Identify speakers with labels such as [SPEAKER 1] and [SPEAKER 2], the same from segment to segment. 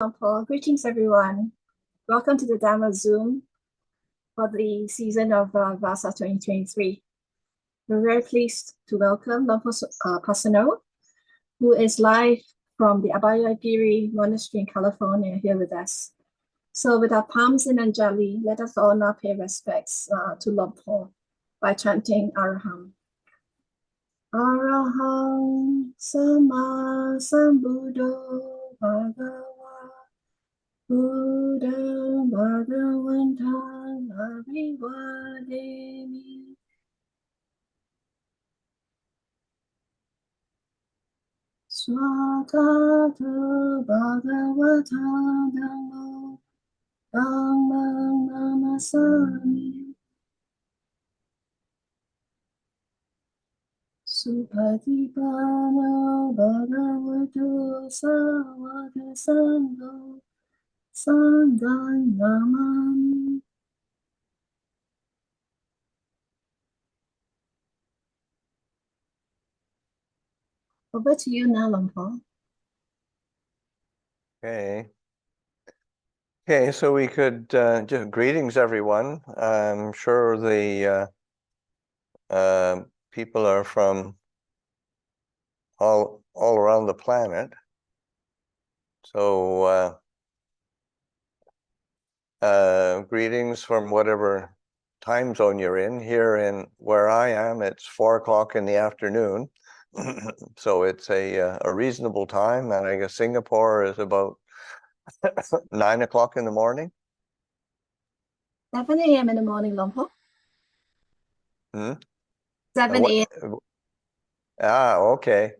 [SPEAKER 1] Paul. Greetings, everyone. Welcome to the Dhamma Zoom for the season of Vassa 2023. We're very pleased to welcome Luang Por Pasanno, who is live from the Abhayagiri Monastery in California, here with us. So with our palms in Anjali, let us all now pay respects to Luang Por by chanting Araham. Araham Sama Sambuddho Bhagava Buddha Bhagavantam Abhivademi. Swakata Bhagavata Dhammo Dhammam Namasami. Supatipano Bhagavato Sawaka Sangho Sangham Namami. Over to you now, Luang Por.
[SPEAKER 2] Okay, so we could just greetings, everyone. I'm sure the people are from all around the planet. So greetings from whatever time zone you're in. Here in where I am, it's 4 o'clock in the afternoon. So it's a reasonable time, and I guess Singapore is about 9 o'clock in the morning.
[SPEAKER 1] 7 a.m. in the morning, Luang Por. 7 a.m.
[SPEAKER 2] Okay.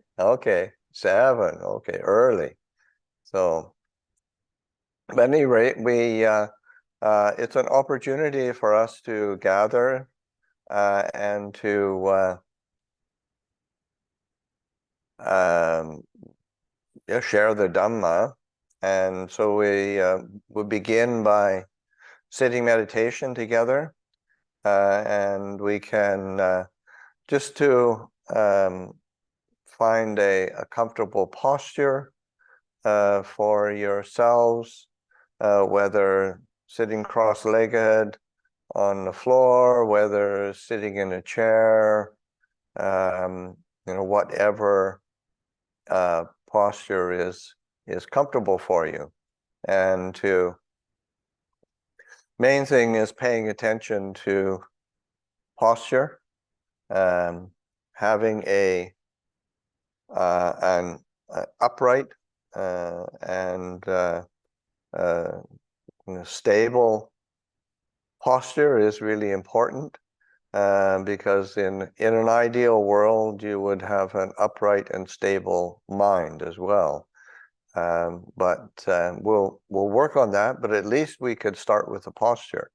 [SPEAKER 2] 7. Okay, early. So, at any rate, it's an opportunity for us to gather and to share the Dhamma. And so we begin by sitting meditation together, and we can just to find a comfortable posture for yourselves, whether sitting cross-legged on the floor, whether sitting in a chair, whatever posture is comfortable for you. And main thing is paying attention to posture, having an upright and stable posture is really important, because in an ideal world you would have an upright and stable mind as well. But we'll work on that. But at least we could start with the posture,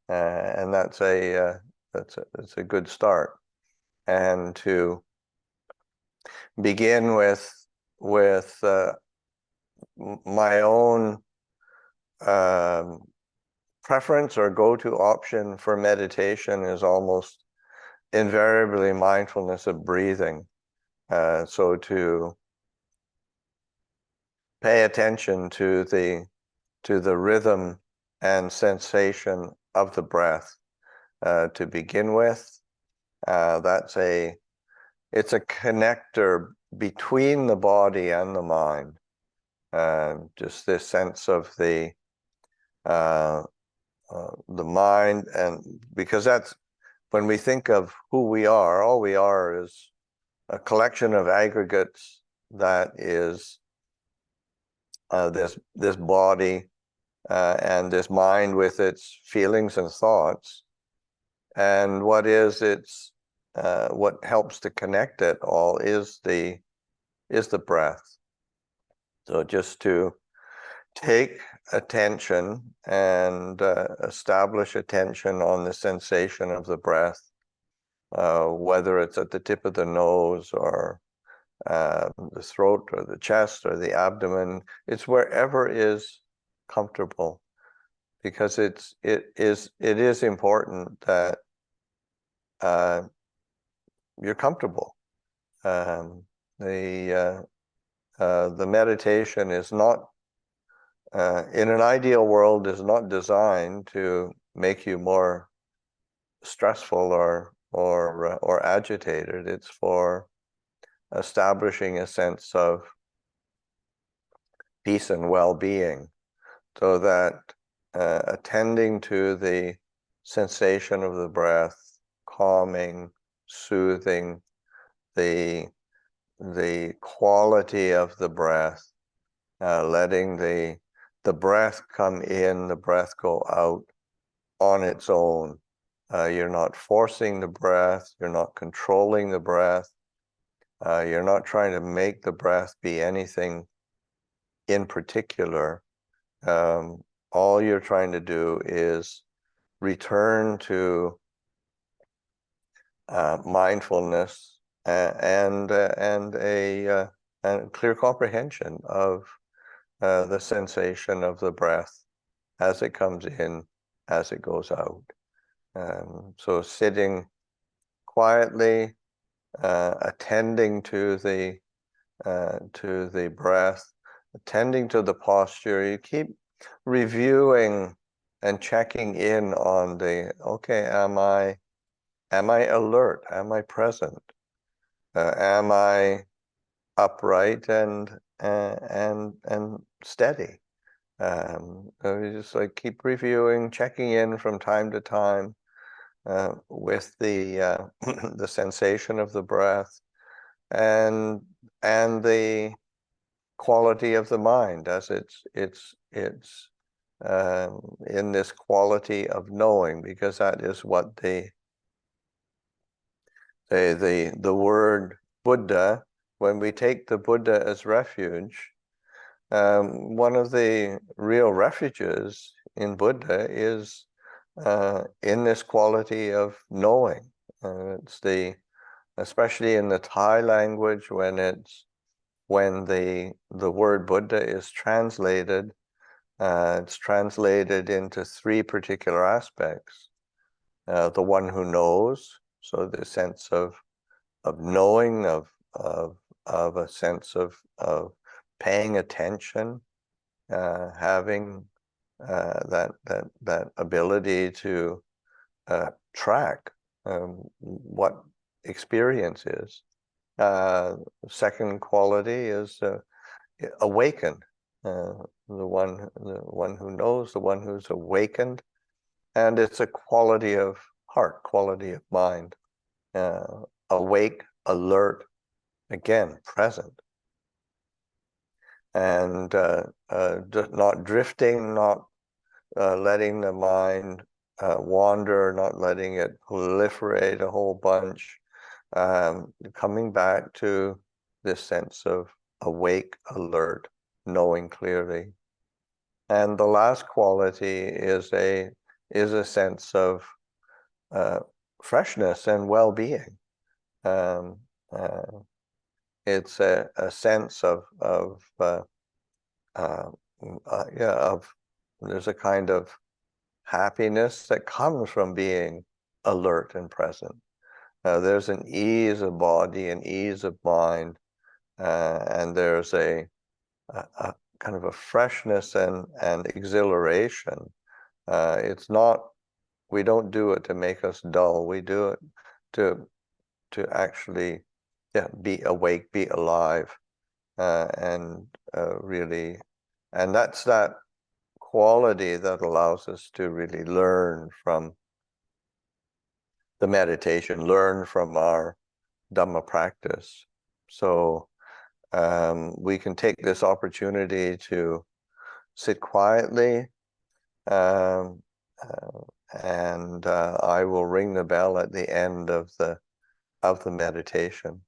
[SPEAKER 2] and that's a good start. And to begin with my own preference or go-to option for meditation is almost invariably mindfulness of breathing. So to pay attention to the rhythm and sensation of the breath to begin with. It's a connector between the body and the mind. Just this sense of the mind, and because that's when we think of who we are, all we are is a collection of aggregates that is this body and this mind with its feelings and thoughts, and what helps to connect it all is the breath. So just to take attention and establish attention on the sensation of the breath, whether it's at the tip of the nose or the throat or the chest or the abdomen. It's wherever is comfortable, because it is important that you're comfortable. The meditation is not in an ideal world is not designed to make you more stressful or agitated. It's for establishing a sense of peace and well-being, so that attending to the sensation of the breath, calming, soothing, the quality of the breath, letting the breath come in, the breath go out on its own. You're not forcing the breath, you're not controlling the breath, you're not trying to make the breath be anything in particular. All you're trying to do is return to mindfulness and a clear comprehension of the sensation of the breath as it comes in, as it goes out. So sitting quietly, attending to the breath, attending to the posture. You keep reviewing and checking in on the, okay, am I alert? Am I present? Am I upright and steady? You just like keep reviewing, checking in from time to time with the the sensation of the breath and the quality of the mind, as it's in this quality of knowing, because that is what the word Buddha, when we take the Buddha as refuge, one of the real refuges in Buddha is in this quality of knowing. It's especially in the Thai language, when the word Buddha is translated, it's translated into three particular aspects. The one who knows, so the sense of knowing, of a sense of paying attention, having that ability to track what experience is. Second quality is awakened, the one who knows, the one who's awakened, and it's a quality of heart, quality of mind, awake, alert, again, present, and not drifting, not letting the mind wander, not letting it proliferate a whole bunch, coming back to this sense of awake, alert, knowing clearly. And the last quality is a sense of freshness and well-being. It's a sense of there's a kind of happiness that comes from being alert and present. There's an ease of body and ease of mind, and there's a kind of a freshness and exhilaration. It's not, we don't do it to make us dull. We do it to actually be awake, be alive, and really, and that's that quality that allows us to really learn from the meditation, learn from our Dhamma practice. So we can take this opportunity to sit quietly, and I will ring the bell at the end of the meditation.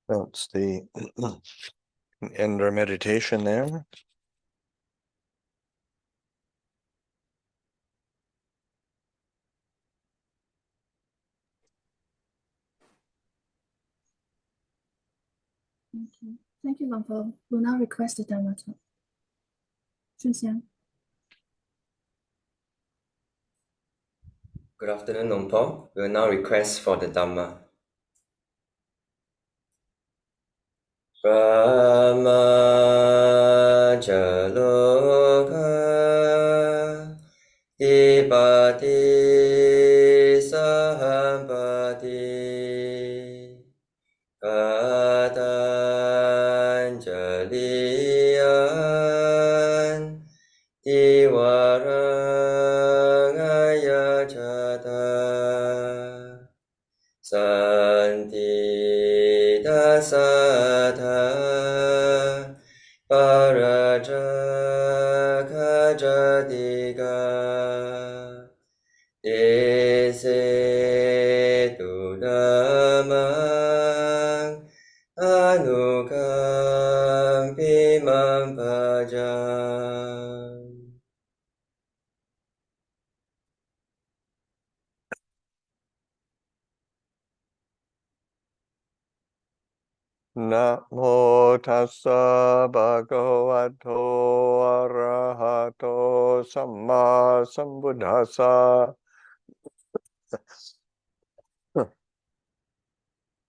[SPEAKER 2] That's the end our meditation there.
[SPEAKER 1] Thank you. Thank you, Luang Por. We'll now request the Dhamma Talk. Shunxiang.
[SPEAKER 3] Good afternoon, Luang Por. We will now request for the Dhamma. Brahma Jaloka Dipati Sahampati Patanjaliyan Diwarangaya Chata Santi dasatha parajaka jadika dese tu dhammang anukampi mampajam.
[SPEAKER 2] Namo tassa bhagavato arahato samma sambuddhassa.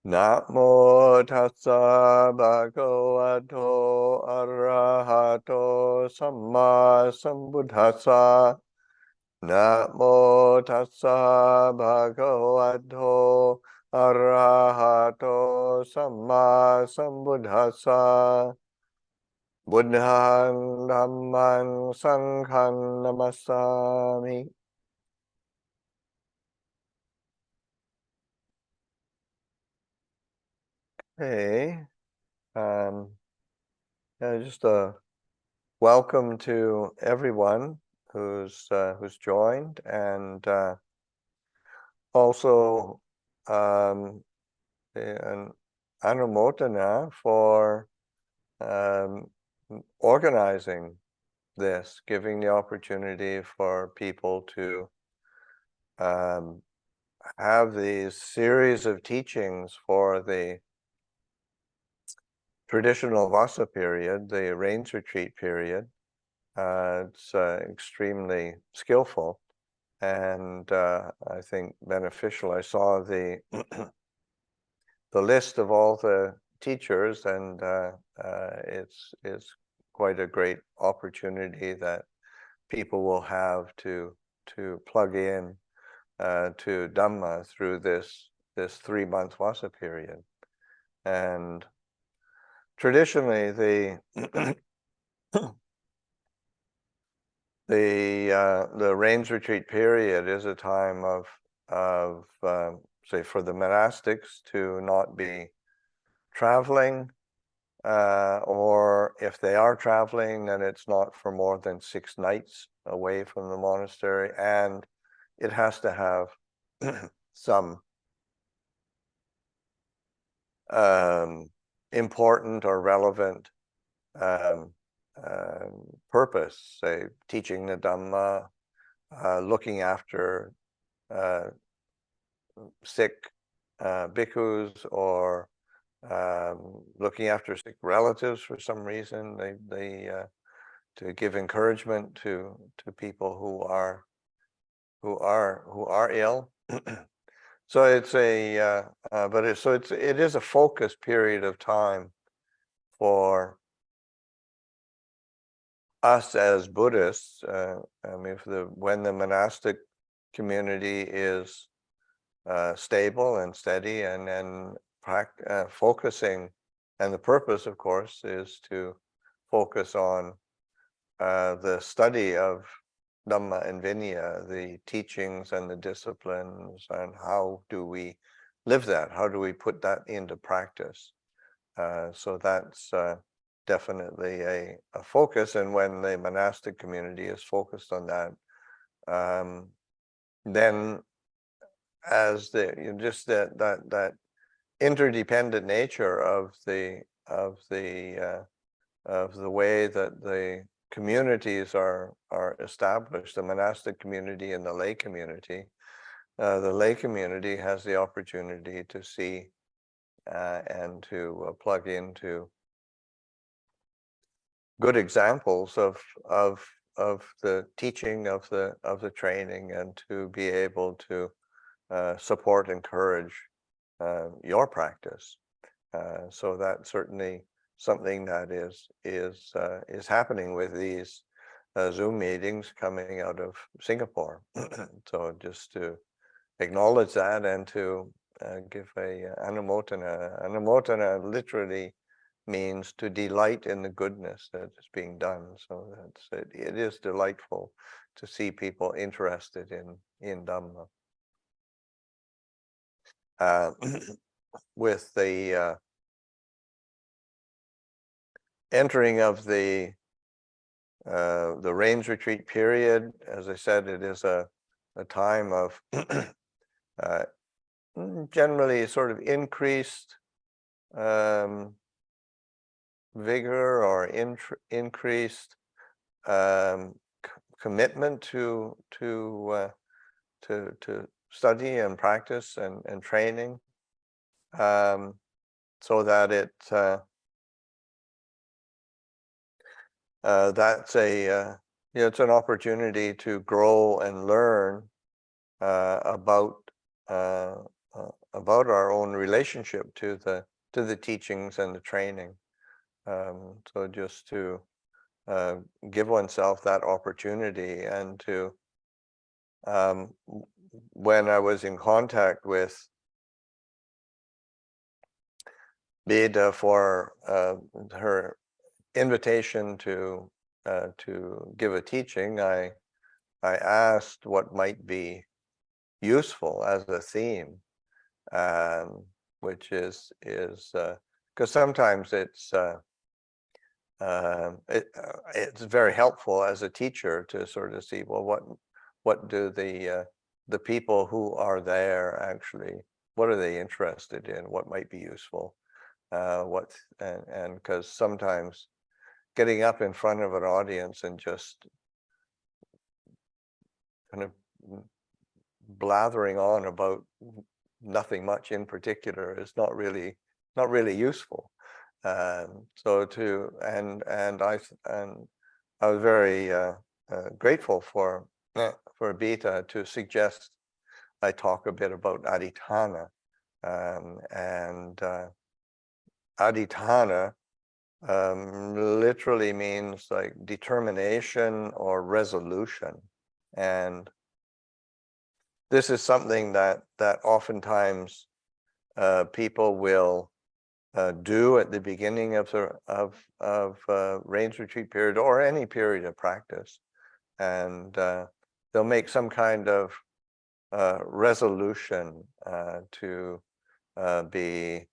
[SPEAKER 2] Namo tassa bhagavato arahato samma sambuddhassa. Namo tassa bhagavato arahato samma sambuddhassa. Buddhaṃ Dhammaṃ Sanghaṃ Namasami. Hey, just a welcome to everyone who's joined, and also an anumodana for organizing this, giving the opportunity for people to have these series of teachings for the traditional Vassa period, the rains retreat period. It's extremely skillful and I think beneficial. I saw the the list of all the teachers, and it's quite a great opportunity that people will have to plug in to Dhamma through this 3-month Vassa period. And traditionally, the rains retreat period is a time of say, for the monastics to not be traveling, or if they are traveling, then it's not for more than 6 nights away from the monastery, and it has to have some important or relevant purpose, say teaching the Dhamma, looking after sick bhikkhus, or looking after sick relatives for some reason. They to give encouragement to people who are ill. So it's a but it is a focused period of time for us as Buddhists. I mean, when the monastic community is stable and steady, and then focusing, and the purpose, of course, is to focus on the study of Dhamma and Vinaya, the teachings and the disciplines, and how do we live that? How do we put that into practice? So that's definitely a focus, and when the monastic community is focused on that, then as just that interdependent nature of the way that the communities are established, the monastic community and the lay community. The lay community has the opportunity to see and to plug into good examples of the teaching, of the training, and to be able to support, encourage your practice. So that's certainly something that is happening with these Zoom meetings coming out of Singapore. So just to acknowledge that and to give a anumotana. Anumotana literally means to delight in the goodness that is being done. So that's it. It is delightful to see people interested in Dhamma. With the entering of the rains retreat period, as I said, it is a time of generally sort of increased vigor or increased commitment to study and practice and training, so that that's it's an opportunity to grow and learn about our own relationship to the teachings and the training. So just to give oneself that opportunity, and to when I was in contact with Beda for her invitation to give a teaching, I asked what might be useful as a theme, which is because sometimes it's very helpful as a teacher to sort of see, well, what do the people who are there actually, what are they interested in, what might be useful, and because sometimes getting up in front of an audience and just kind of blathering on about nothing much in particular is not really useful. So I was very grateful for Beta to suggest I talk a bit about adhitthana, and adhitthana literally means like determination or resolution, and this is something that oftentimes people will do at the beginning of rains retreat period or any period of practice, and they'll make some kind of resolution to be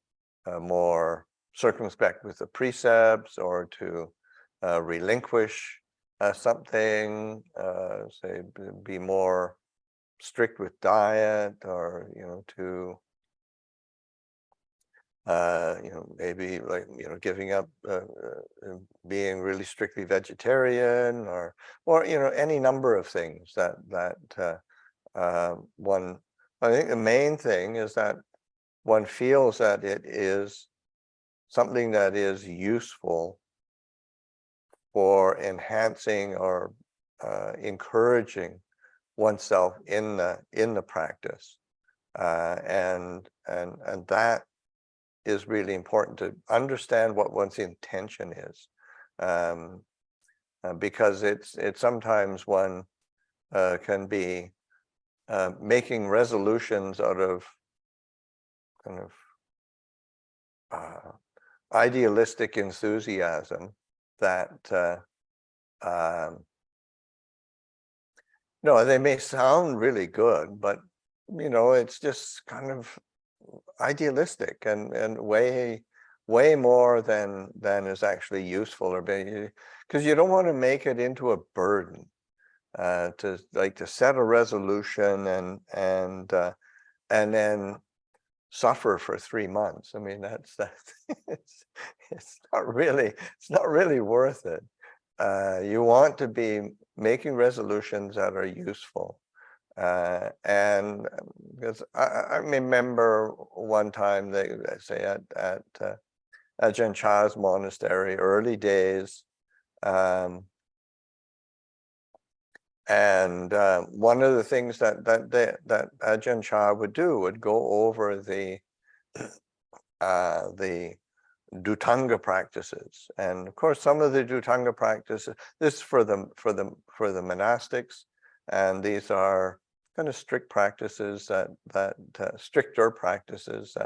[SPEAKER 2] more circumspect with the precepts, or to relinquish something, say be more strict with diet, or to maybe like giving up being really strictly vegetarian, or any number of things that one, I think the main thing is that one feels that it is something that is useful for enhancing or encouraging oneself in the practice, and that is really important, to understand what one's intention is, because it's sometimes one can be making resolutions out of kind of idealistic enthusiasm that no, they may sound really good, but it's just kind of idealistic and way more than is actually useful, or because you don't want to make it into a burden, to set a resolution and then suffer for 3 months. I mean, it's not really worth it. You want to be making resolutions that are useful. And because I remember one time they say at Ajahn Chah's monastery, early days, and one of the things that Ajahn Chah would do would go over the Dhutanga practices, and of course some of the Dhutanga practices. This is for the monastics, and these are kind of strict practices that stricter practices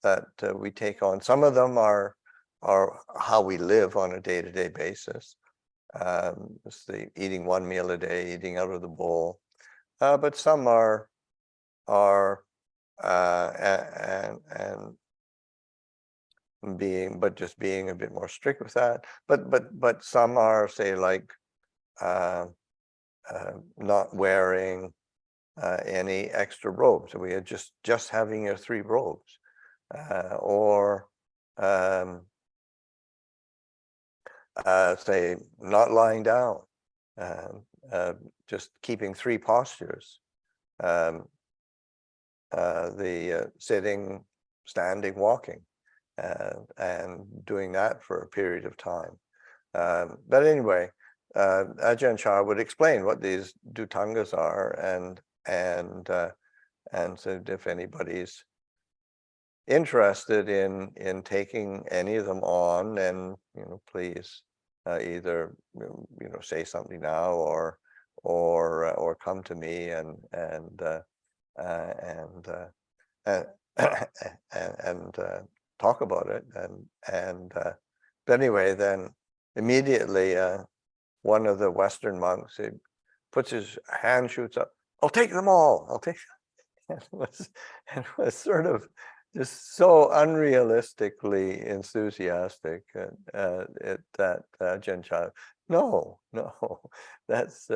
[SPEAKER 2] that we take on. Some of them are how we live on a day-to-day basis. It's the eating one meal a day, eating out of the bowl, but some are and just being a bit more strict with that. But some are, say, like not wearing any extra robes. We are just having your 3 robes, or say not lying down, just keeping 3 postures, the sitting, standing, walking, and doing that for a period of time. But anyway, Ajahn Chah would explain what these Dhutangas are, and so if anybody's interested in taking any of them on, then please either say something now or come to me and talk about it, but anyway, then immediately one of the Western monks, he puts his hand, shoots up, "I'll take them all, I'll take them." And was sort of just so unrealistically enthusiastic that Ajahn Chah, no, that's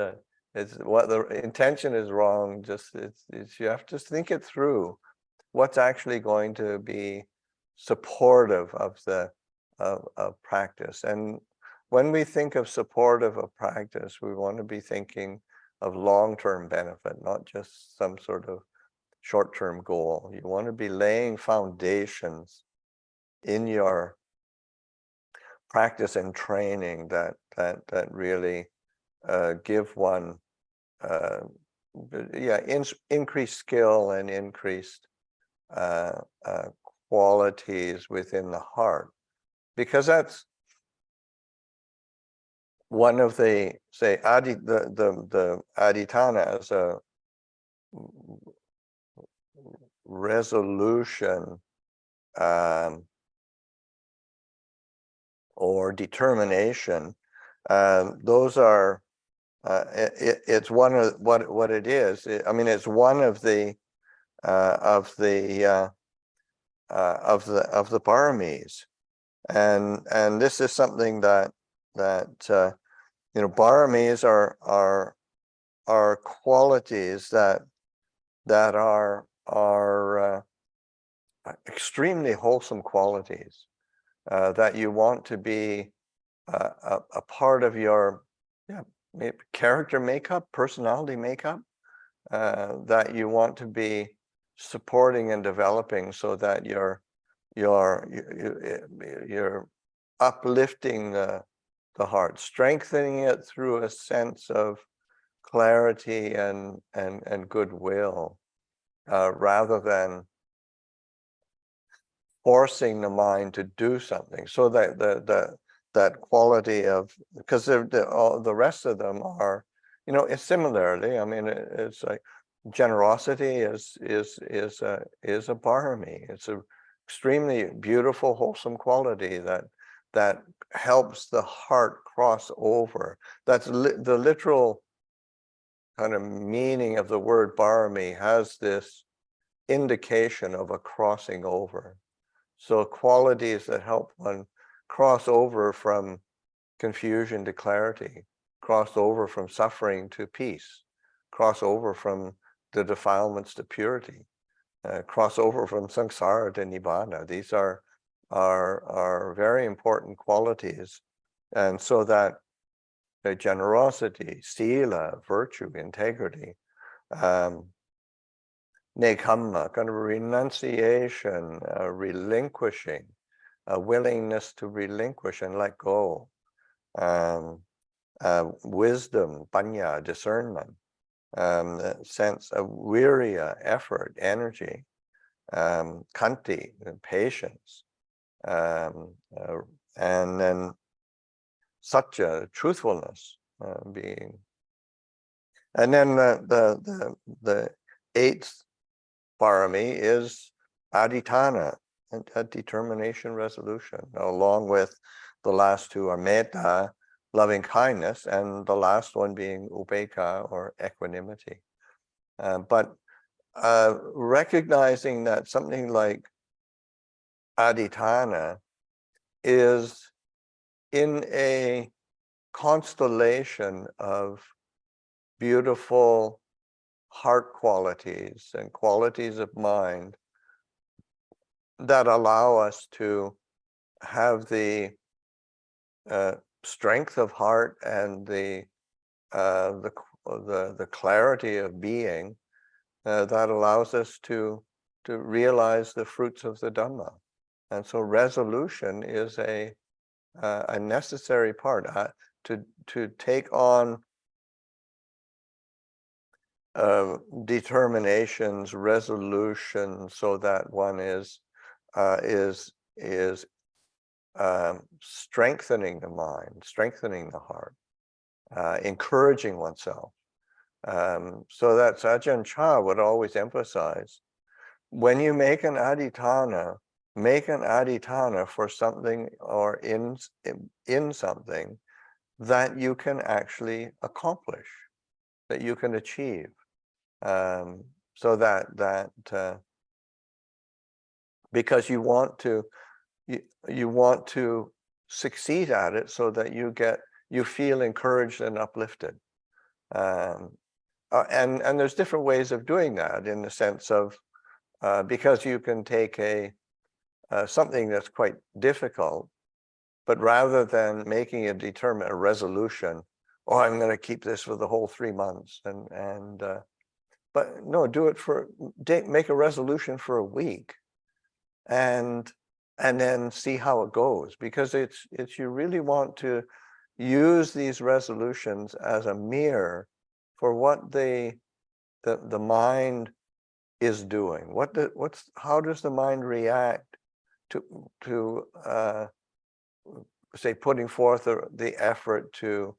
[SPEAKER 2] it's what the intention is wrong. Just it's you have to think it through. What's actually going to be supportive of the of practice? And when we think of supportive of practice, we want to be thinking of long-term benefit, not just some sort of short-term goal. You want to be laying foundations in your practice and training that really give one increased skill and increased qualities within the heart, because that's one of the, say, the adhitthana as a resolution or determination. Those are it's one of what it is. I mean, it's one of the paramis, and this is something that paramis are qualities that are extremely wholesome qualities that you want to be a part of your character makeup, personality makeup, that you want to be supporting and developing, so that you're uplifting the heart, strengthening it through a sense of clarity and goodwill, rather than forcing the mind to do something. So that that quality of, because the rest of them are, it's similarly. I mean, it's like generosity is a parami. It's a extremely beautiful, wholesome quality that helps the heart cross over. That's the literal kind of meaning of the word parami, has this indication of a crossing over. So qualities that help one cross over from confusion to clarity, cross over from suffering to peace, cross over from the defilements to purity. cross over from samsara to nibbana. These are very important qualities, and so that generosity, sila, virtue, integrity, nekamma, kind of renunciation, relinquishing, a willingness to relinquish and let go, wisdom, panya, discernment, sense of virya, effort, energy, khanti, patience, and then satya, truthfulness, being. And then the eighth parami is adhitthana, a determination, resolution. Along with the last two are metta, loving kindness, and the last one being upekkha, or equanimity. But recognizing that something like adhitthana is in a constellation of beautiful heart qualities and qualities of mind that allow us to have the strength of heart and the clarity of being that allows us to realize the fruits of the Dhamma. And so resolution is a necessary part to take on determinations, resolutions, so that one is strengthening the mind, strengthening the heart, encouraging oneself. So that's Ajahn Chah would always emphasize, when you make an adhitthana for something or in something that you can actually accomplish, that you can achieve. So that because you want to succeed at it, so that you feel encouraged and uplifted. And there's different ways of doing that, in the sense of because you can take something that's quite difficult, but rather than making a resolution, oh, I'm going to keep this for the whole 3 months, but no, make a resolution for a week, and then see how it goes, because it's you really want to use these resolutions as a mirror for what the mind is doing. How does the mind react to say putting forth the effort to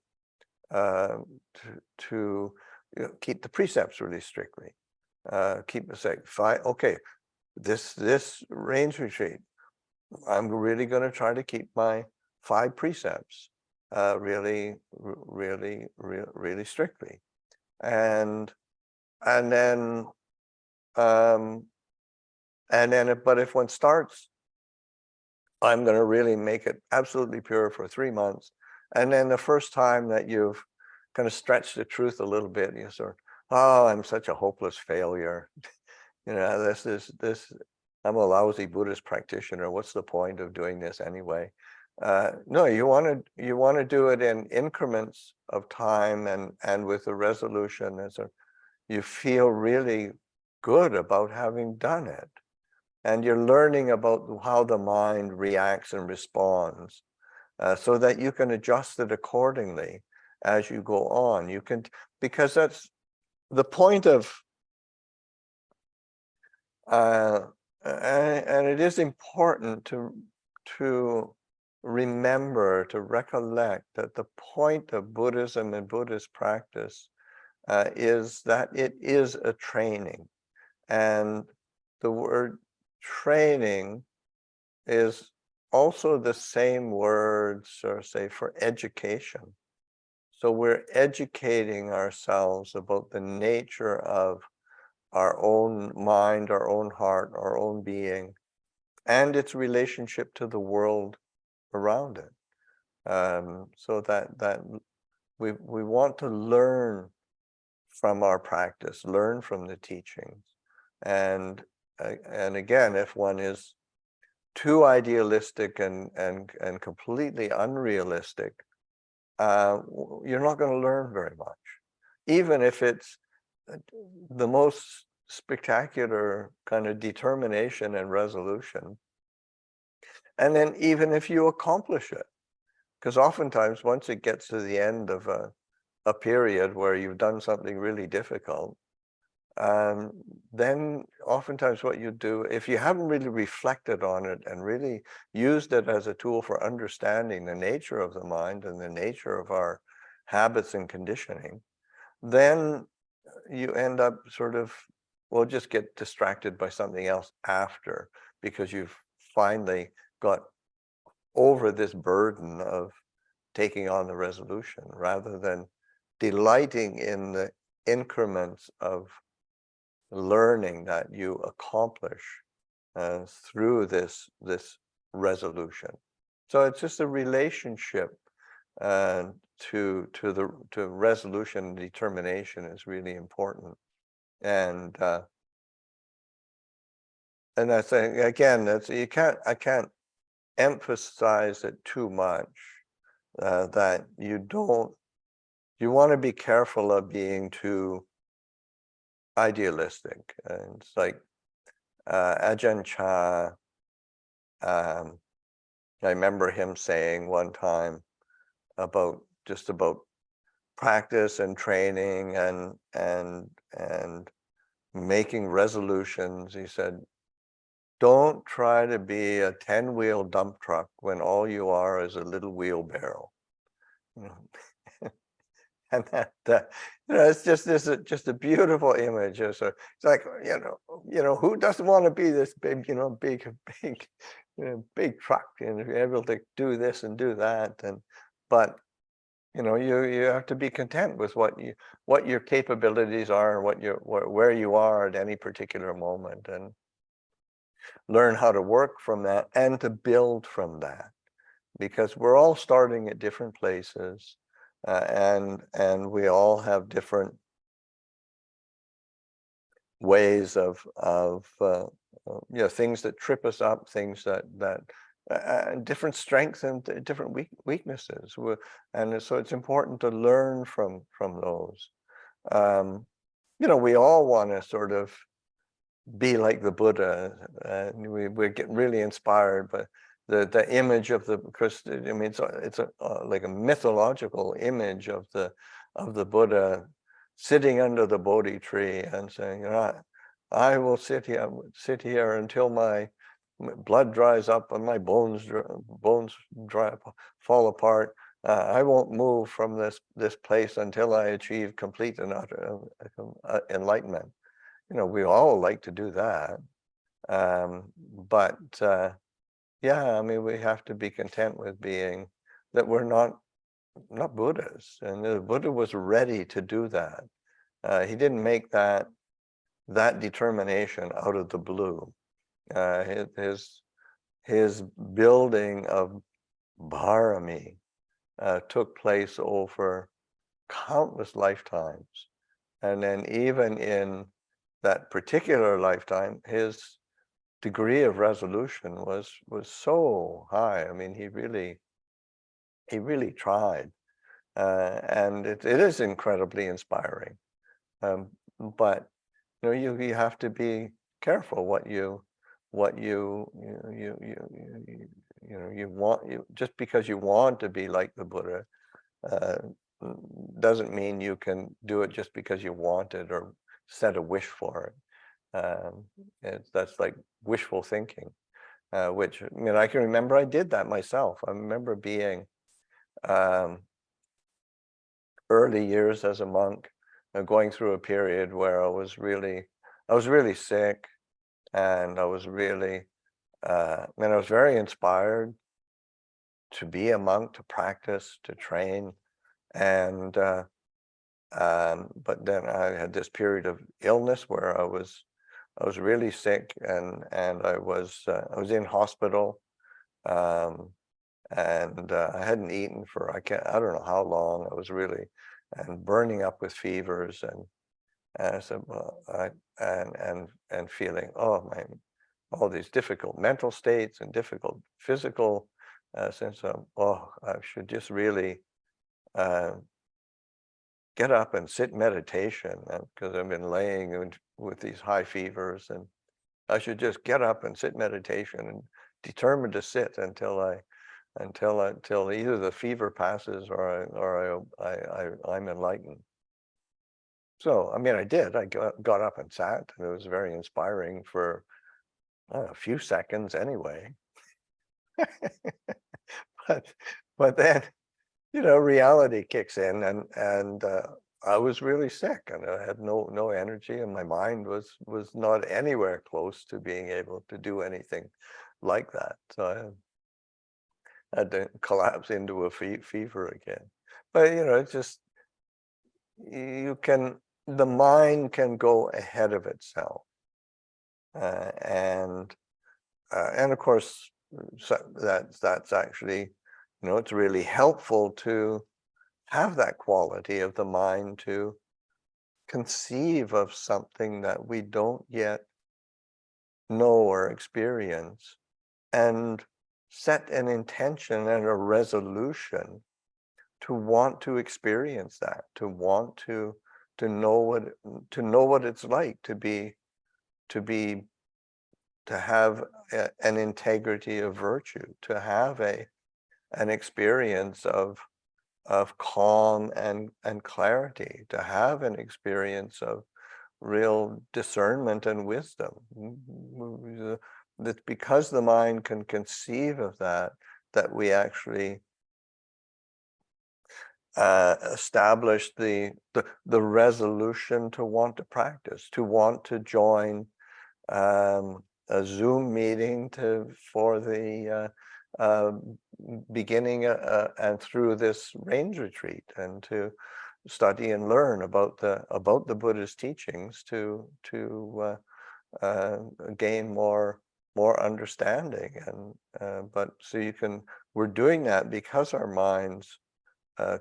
[SPEAKER 2] keep the precepts really strictly, okay, this rains retreat, I'm really going to try to keep my 5 precepts really strictly, and then but if one starts, I'm going to really make it absolutely pure for 3 months, and then the first time that you've kind of stretched the truth a little bit, you sort of, oh, I'm such a hopeless failure. This I'm a lousy Buddhist practitioner. What's the point of doing this anyway? No, you want to do it in increments of time, and with a resolution, and so you feel really good about having done it, and you're learning about how the mind reacts and responds, so that you can adjust it accordingly as you go on. You can, because that's the point of and it is important to remember, to recollect, that the point of Buddhism and Buddhist practice is that it is a training, and the word training is also the same words, or say, for education. So we're educating ourselves about the nature of our own mind, our own heart, our own being, and its relationship to the world around it. So that we want to learn from our practice, learn from the teachings, and and again, if one is too idealistic and completely unrealistic, you're not going to learn very much, even if it's the most spectacular kind of determination and resolution. And then even if you accomplish it, because oftentimes once it gets to the end of a period where you've done something really difficult, then oftentimes what you do, if you haven't really reflected on it and really used it as a tool for understanding the nature of the mind and the nature of our habits and conditioning, then you end up sort of, well, just get distracted by something else after, because you've finally got over this burden of taking on the resolution, rather than delighting in the increments of learning that you accomplish through this resolution. So it's just a relationship to resolution and determination is really important. And that's, again, that's, I can't emphasize it too much, that you want to be careful of being too idealistic. And it's like Ajahn Chah, I remember him saying one time about practice and training and making resolutions. He said, don't try to be a 10-wheel dump truck when all you are is a little wheelbarrow. You know? And that it's just a beautiful image. It's like, who doesn't want to be this big, big truck and be able to do this and do that, but you have to be content with what your capabilities are and where you are at any particular moment, and learn how to work from that and to build from that, because we're all starting at different places, and we all have different ways of things that trip us up, things that different strengths and different weaknesses, and so it's important to learn from those. We all want to sort of be like the Buddha, and we get really inspired by the image of because I mean it's like a mythological image of the Buddha sitting under the Bodhi tree and saying, I will sit here until my blood dries up and my bones dry up, fall apart. I won't move from this place until I achieve complete and utter enlightenment. We all like to do that, but yeah, I mean, we have to be content with being that we're not Buddhas, and the Buddha was ready to do that. He didn't make that determination out of the blue. His building of bharami took place over countless lifetimes, and then even in that particular lifetime, his degree of resolution was so high. I mean, he really tried, and it is incredibly inspiring. But you have to be careful what you want. Just because you want to be like the Buddha doesn't mean you can do it just because you want it or set a wish for it. That's like wishful thinking, which I can remember I did that myself. I remember being early years as a monk, going through a period where I was really sick, and I was really I was very inspired to be a monk, to practice, to train, and but then I had this period of illness where I was really sick, and I was in hospital, and I hadn't eaten for I don't know how long. I was really burning up with fevers, And I said, well, and feeling, oh, all these difficult mental states and difficult physical sense of, oh, I should just really get up and sit meditation, because I've been laying with these high fevers, and I should just get up and sit meditation and determined to sit until either the fever passes or I'm enlightened. So, I mean, I did. I got up and sat, and it was very inspiring for a few seconds anyway. but then, reality kicks in, and I was really sick, and I had no energy, and my mind was not anywhere close to being able to do anything like that. So I had to collapse into a fever again. But it's just, the mind can go ahead of itself, and of course, so that's actually, it's really helpful to have that quality of the mind to conceive of something that we don't yet know or experience, and set an intention and a resolution to want to experience that, to want to know what it's like to have an integrity of virtue, to have an experience of calm and clarity, to have an experience of real discernment and wisdom. That because the mind can conceive of that we actually establish the resolution to want to practice, to want to join a Zoom meeting for the beginning and through this rains retreat, and to study and learn about the Buddha's teachings, to gain more understanding. And but so we're doing that because our minds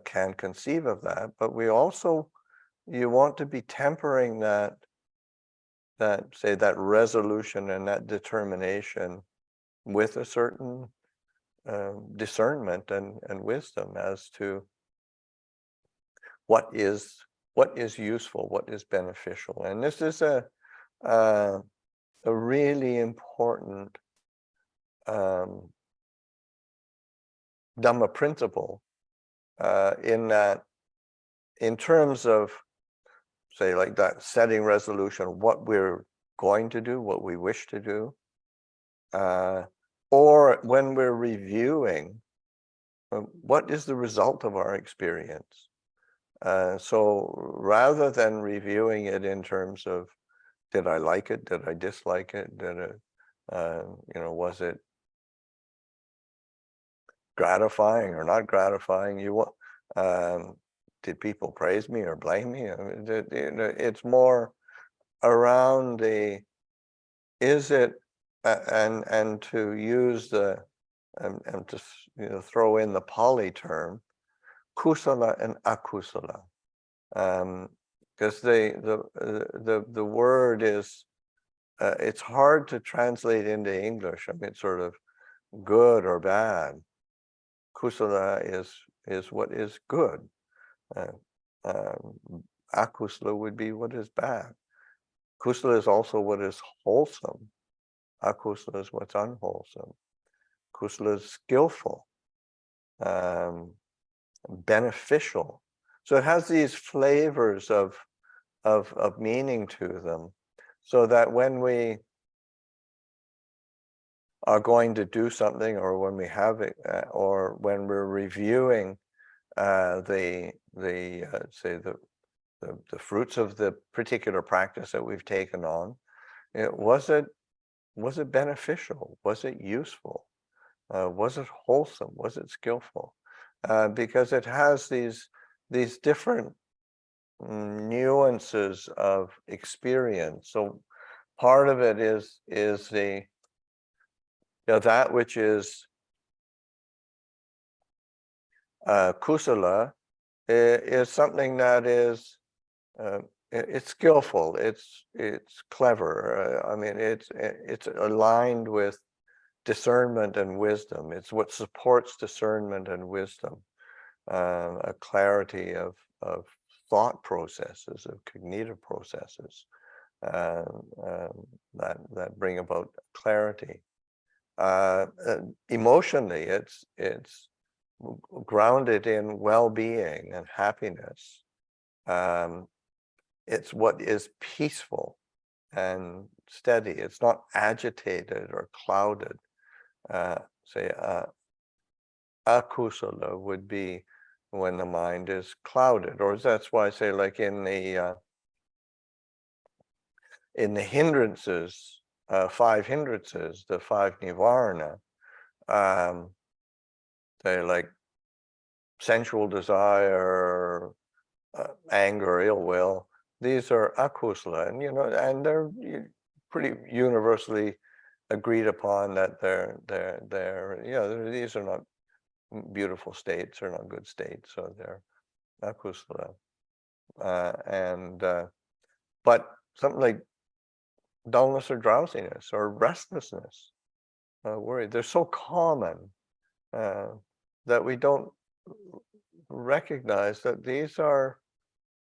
[SPEAKER 2] can conceive of that, but we also, you want to be tempering that resolution and that determination with a certain discernment and wisdom as to what is useful, what is beneficial. And this is a really important Dhamma principle, in that, in terms of, say, like that setting resolution, what we're going to do, what we wish to do, or when we're reviewing, what is the result of our experience? So rather than reviewing it in terms of, did I like it? Did I dislike it? Did it, was it gratifying or not gratifying? Did people praise me or blame me? I mean, it's more around is it, and to use and to throw in the Pali term, kusala and akusala, because the word is, it's hard to translate into English. I mean, it's sort of good or bad. Kusala is what is good. Akusala would be what is bad. Kusala is also what is wholesome. Akusala is what's unwholesome. Kusala is skillful, beneficial. So it has these flavors of meaning to them, so that when we are going to do something, or when we have it, or when we're reviewing say the fruits of the particular practice that we've taken on, was it beneficial? Was it useful? Was it wholesome? Was it skillful? Because it has these different nuances of experience. So part of it is the that which is kusala is something that is it's skillful, it's clever. I mean, it's aligned with discernment and wisdom. It's what supports discernment and wisdom, a clarity of thought processes, of cognitive processes that bring about clarity. Emotionally, it's grounded in well-being and happiness. It's what is peaceful and steady. It's not agitated or clouded. Say akusala would be when the mind is clouded, or that's why I say, like in the hindrances, 5 hindrances, the 5 nivarana, say like sensual desire, anger, ill will. These are akusala, and and they're pretty universally agreed upon that they're these are not beautiful states, or not good states, so they're akusala. But something like dullness or drowsiness or restlessness, worry, they're so common that we don't recognize that these are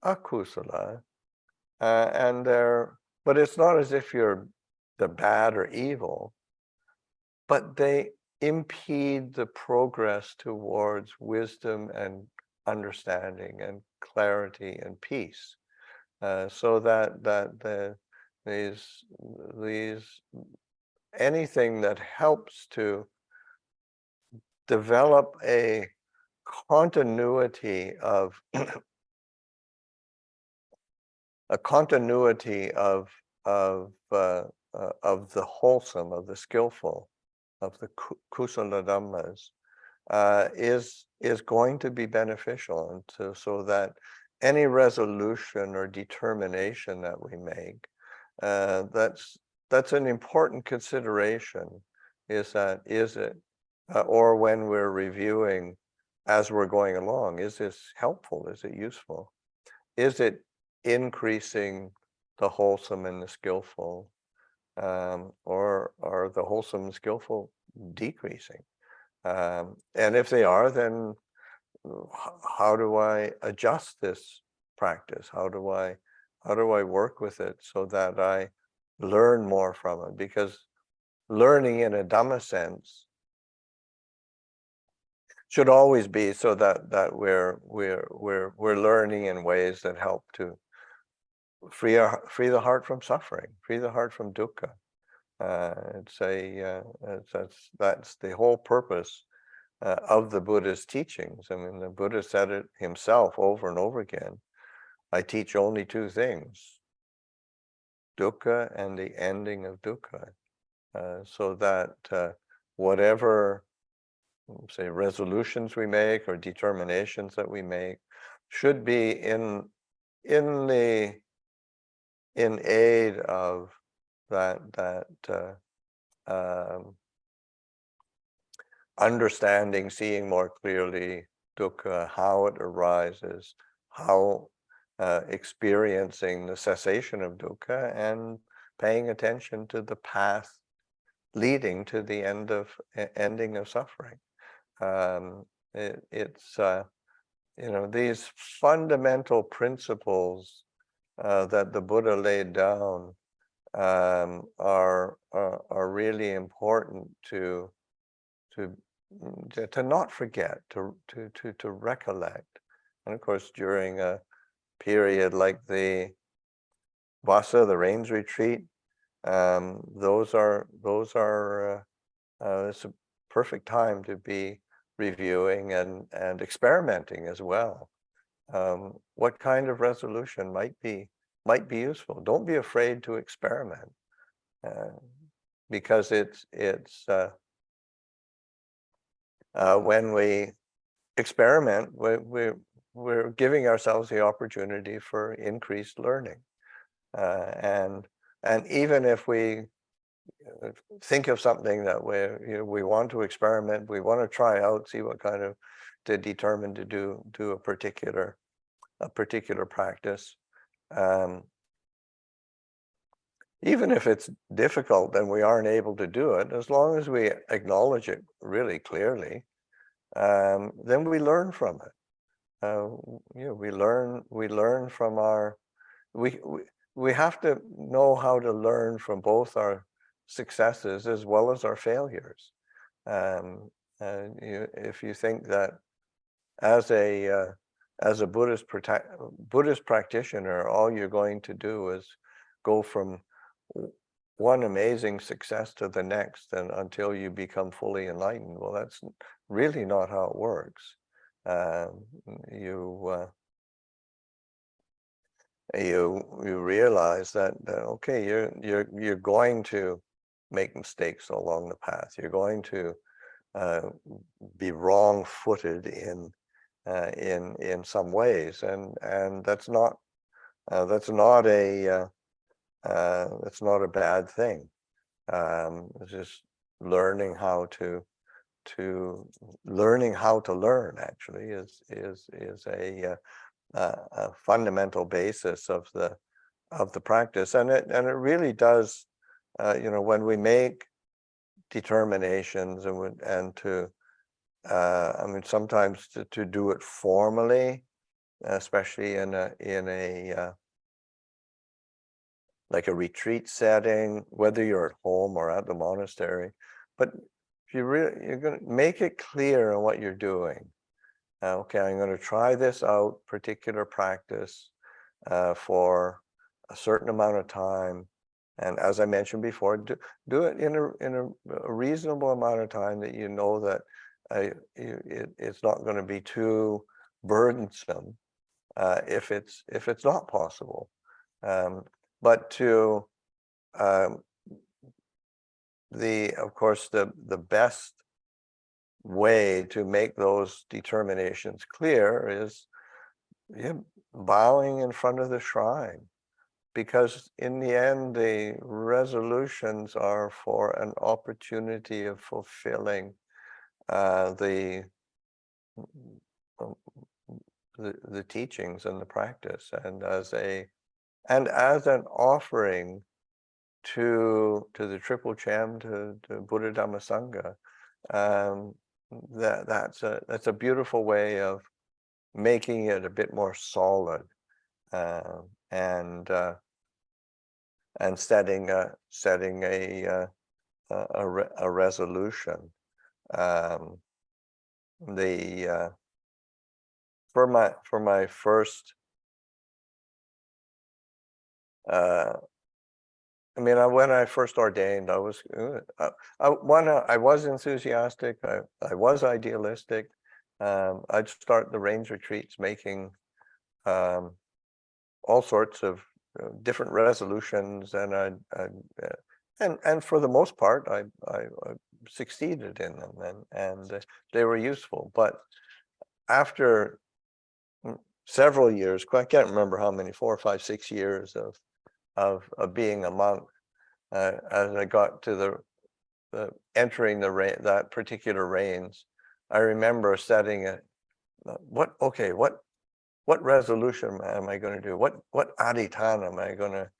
[SPEAKER 2] akusala, but it's not as if they're bad or evil, but they impede the progress towards wisdom and understanding and clarity and peace. So that these anything that helps to develop a continuity of the wholesome, of the skillful, of the kusala dhammas, is going to be beneficial, and so that any resolution or determination that we make, that's an important consideration. Is it, or when we're reviewing as we're going along, is this helpful? Is it useful? Is it increasing the wholesome and the skillful, or are the wholesome and skillful decreasing? And if they are, then how do I adjust this practice? How do I work with it so that I learn more from it? Because learning in a Dhamma sense should always be so that we're learning in ways that help to free the heart from suffering, free the heart from dukkha. That's the whole purpose of the Buddha's teachings. I mean, the Buddha said it himself over and over again. I teach only 2 things: dukkha and the ending of dukkha, so that whatever, say, resolutions we make or determinations that we make should be in aid of that understanding, seeing more clearly dukkha, how it arises, how experiencing the cessation of dukkha, and paying attention to the path leading to the ending of suffering. It's these fundamental principles that the Buddha laid down are really important to not forget, to recollect. And of course, during a period like the Vassa, the rains retreat, those are it's a perfect time to be reviewing and experimenting as well. What kind of resolution might be useful? Don't be afraid to experiment, because it's when we experiment, we're giving ourselves the opportunity for increased learning, and even if we think of something that we want to experiment, we want to try out, see what kind of, to determine to do a particular practice, even if it's difficult and we aren't able to do it, as long as we acknowledge it really clearly, then we learn from it. We learn from our, we have to know how to learn from both our successes as well as our failures. If you think that as a Buddhist practitioner, all you're going to do is go from one amazing success to the next and until you become fully enlightened, well, that's really not how it works. You realize that okay, you're going to make mistakes along the path. You're going to be wrong-footed in some ways, and that's not a bad thing. It's just learning how to learn actually is a fundamental basis of the practice, and it really does. When we make determinations and to I mean, sometimes to do it formally, especially in a like a retreat setting, whether you're at home or at the monastery. But if you're going to make it clear on what you're doing. Okay, I'm going to try this out, particular practice, for a certain amount of time. And as I mentioned before, do it in a reasonable amount of time that you know that it's not going to be too burdensome if it's not possible. But to of course the best way to make those determinations clear is bowing in front of the shrine, because in the end the resolutions are for an opportunity of fulfilling the teachings and the practice, and as an offering to the Triple Cham, to Buddha Dhamma Sangha. That's a beautiful way of making it a bit more solid, and setting a resolution. For my first, I mean, when I first ordained, I was enthusiastic. I was idealistic. I'd start the rains retreats making all sorts of different resolutions, and and for the most part, I succeeded in them, and they were useful. But after several years, I can't remember how many, 4, 5, 6 years of being a monk, as I got to the entering that particular rains, I remember setting what resolution am I going to do? What adhitthana am I going to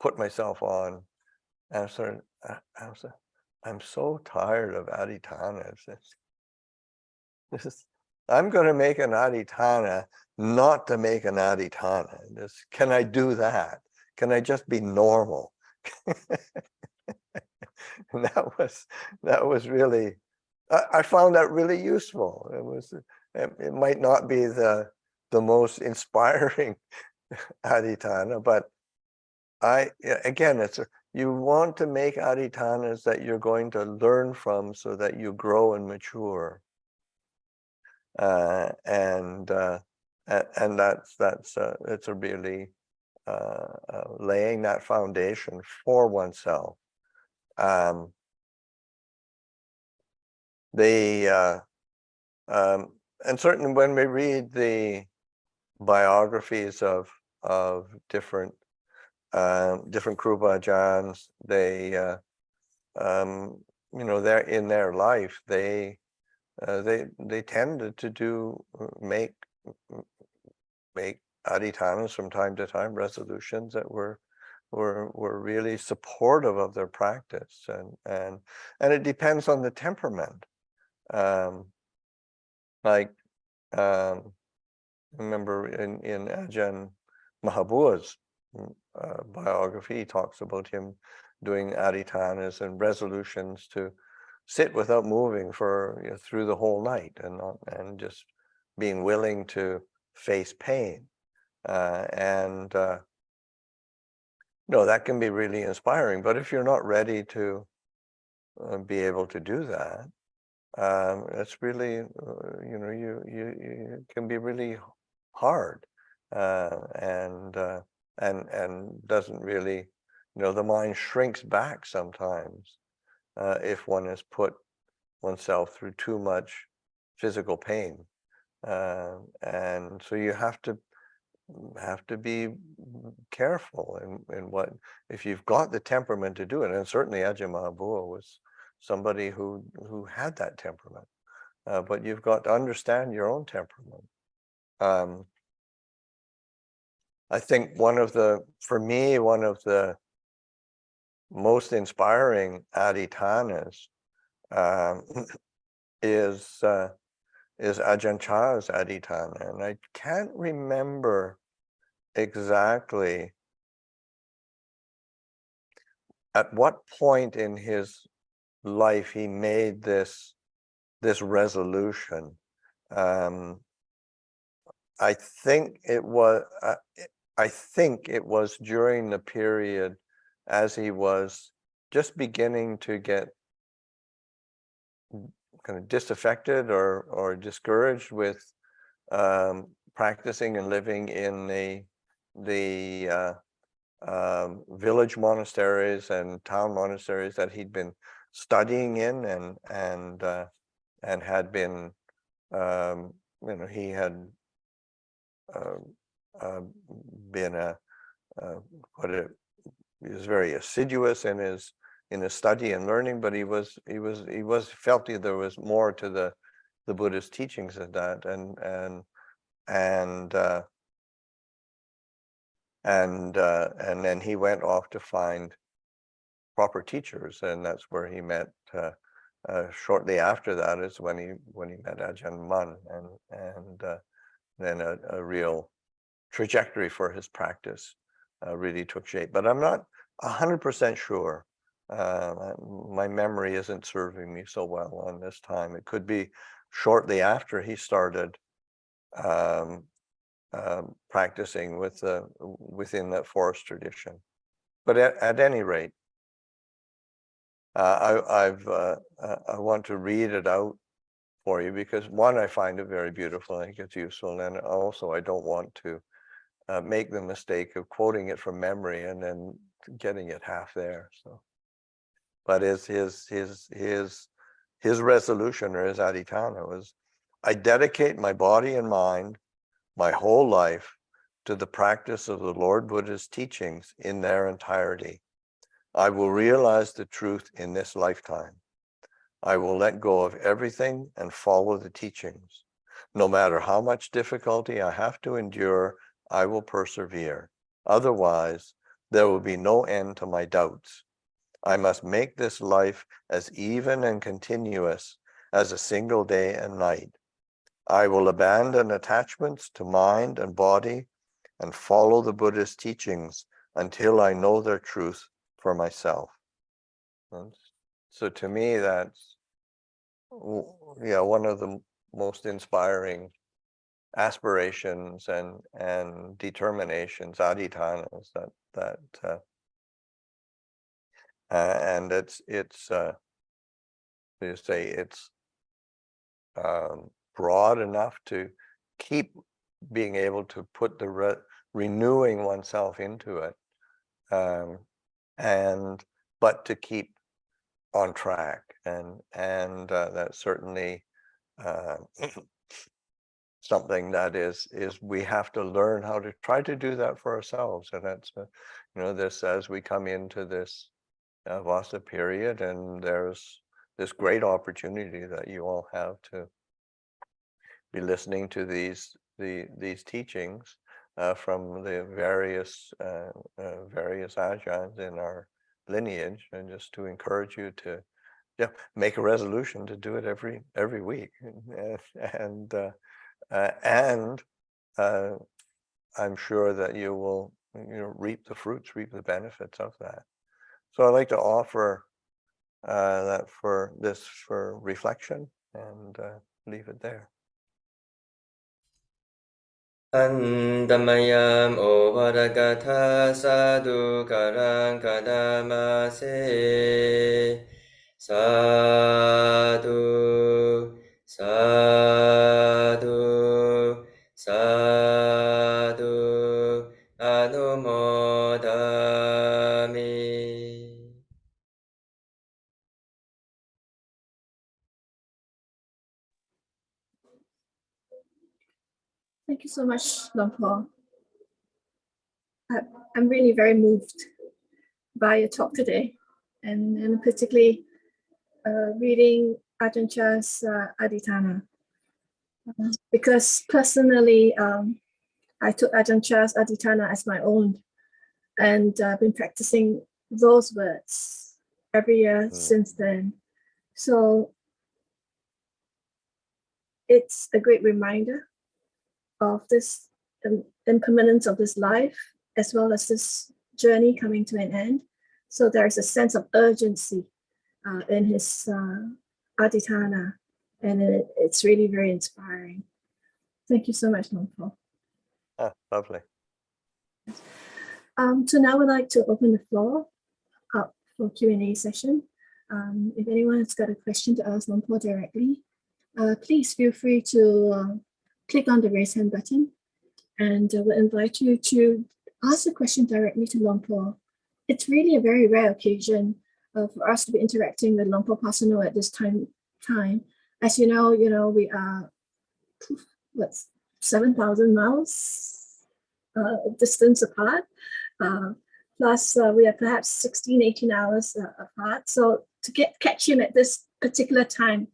[SPEAKER 2] put myself on? And I'm so tired of adhitthanas. I'm going to make an adhitthana not to make an adhitthana. Can I do that? Can I just be normal? And that was really, I found that really useful. It might not be the most inspiring adhitthana, but again, you want to make adhitthanas that you're going to learn from so that you grow and mature. And it's a really laying that foundation for oneself. And certainly when we read the biographies of different Krupa Ajahns, they they're in their life, they tended to make adhitanas from time to time, resolutions that were really supportive of their practice, and it depends on the temperament. Remember in Ajahn Mahabua's biography, he talks about him doing adhitanas and resolutions to sit without moving for through the whole night, and just being willing to face pain, that can be really inspiring. But if you're not ready to be able to do that, it's really you can be really hard, and doesn't really, the mind shrinks back sometimes if one has put oneself through too much physical pain, and so you have to be careful in what, if you've got the temperament to do it. And certainly Ajahn Mahabua was somebody who had that temperament, but you've got to understand your own temperament. I think for me, one of the most inspiring adhitanas is Ajahn Chah's adhitana, and I can't remember exactly at what point in his life he made this resolution. I think it was during the period as he was just beginning to get kind of disaffected or discouraged with practicing and living in the village monasteries and town monasteries that he'd been studying in, and had been, he had been he was very assiduous in his study and learning, but he felt that there was more to the Buddhist teachings than that, and then he went off to find proper teachers, and that's where he met. Shortly after that is when he met Ajahn Mun, and then a real trajectory for his practice really took shape. But I'm not 100% sure. My memory isn't serving me so well on this time. It could be shortly after he started practicing within that forest tradition. But at any rate, I want to read it out for you because, one, I find it very beautiful. I think it's useful, and also I don't want to make the mistake of quoting it from memory and then getting it half there. So, but his resolution, or his adhitana, was, I dedicate my body and mind, my whole life, to the practice of the Lord Buddha's teachings in their entirety. I will realize the truth in this lifetime. I will let go of everything and follow the teachings. No matter how much difficulty I have to endure, I will persevere. Otherwise, there will be no end to my doubts. I must make this life as even and continuous as a single day and night. I will abandon attachments to mind and body and follow the Buddhist teachings until I know their truth for myself. And so to me, that's one of the most inspiring aspirations and determinations, adhitanas, and it's broad enough to keep being able to put the renewing oneself into it, but to keep on track, and that's certainly something that is we have to learn how to try to do that for ourselves. And that's this, as we come into this Vassa period, and there's this great opportunity that you all have to be listening to these teachings, from the various ajahns in our lineage, and just to encourage you to make a resolution to do it every week, and I'm sure that you will reap the fruits, reap the benefits of that. So I'd like to offer that for reflection, and leave it there.
[SPEAKER 3] อันตมยามโอวรกถาสาธุการังกดามาเสสาธุสาธุสาธุอนุโมทามิ
[SPEAKER 1] Thank you so much, Luang Por. I'm really very moved by your talk today, and particularly reading Ajahn Chah's Aditana. Because personally, I took Ajahn Chah's Aditana as my own, and I've been practicing those words every year since then. So it's a great reminder of this impermanence of this life, as well as this journey coming to an end. So there's a sense of urgency in his Aditana, and it's really very inspiring. Thank you so much, Luang Por.
[SPEAKER 2] Lovely.
[SPEAKER 1] So now I'd like to open the floor up for Q&A session. If anyone has got a question to ask Luang Por directly, please feel free to click on the raise hand button, and we'll invite you to ask a question directly to Luang Por. It's really a very rare occasion for us to be interacting with Luang Por Pasanno at this time. As you know, we are 7,000 miles distance apart. Plus, we are perhaps 16, 18 hours apart. So to catch him at this particular time,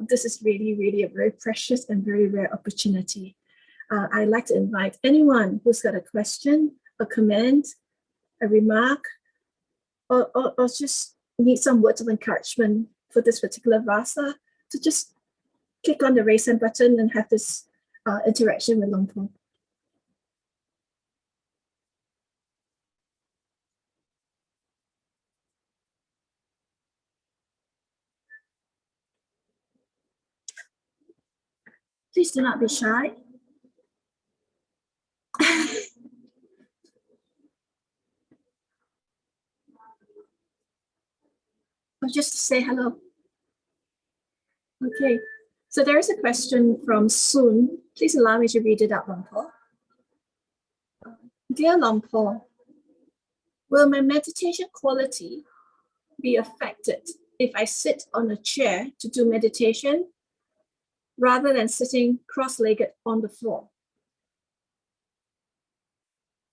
[SPEAKER 1] this is really, really a very precious and very rare opportunity. I'd like to invite anyone who's got a question, a comment, a remark, or just need some words of encouragement for this particular Vassa, to just click on the raise hand button and have this interaction with Luang Por. Please do not be shy. Or just to say hello. Okay, so there is a question from Soon. Please allow me to read it out, Luang Por. Dear Luang Por, will my meditation quality be affected if I sit on a chair to do meditation rather than sitting cross-legged on the floor?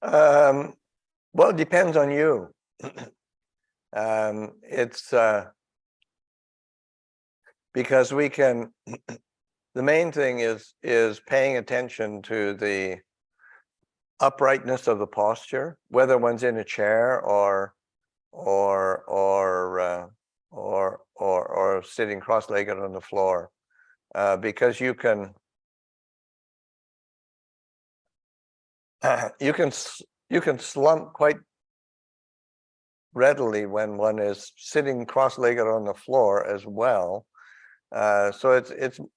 [SPEAKER 2] Well, it depends on you. It's because we can. The main thing is paying attention to the uprightness of the posture, whether one's in a chair or sitting cross-legged on the floor, because you can slump quite readily when one is sitting cross-legged on the floor as well. So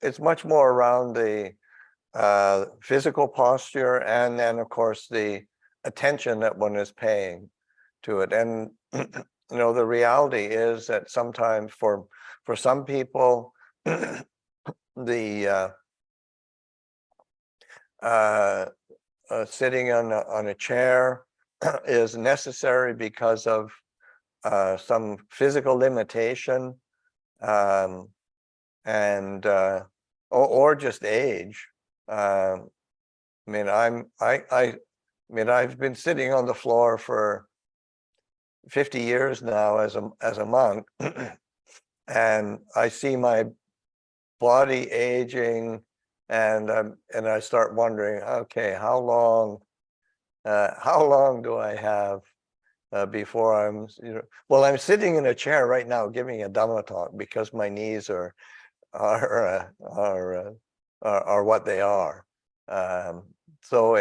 [SPEAKER 2] it's much more around the physical posture, and then of course the attention that one is paying to it. And the reality is that sometimes for some people the sitting on a chair is necessary because of some physical limitation, and or just age. I mean, I've been sitting on the floor for 50 years now as a monk, and I see my body aging, and I start wondering, okay, how long how long do I have before I'm, well, I'm sitting in a chair right now giving a Dhamma talk because my knees are what they are. So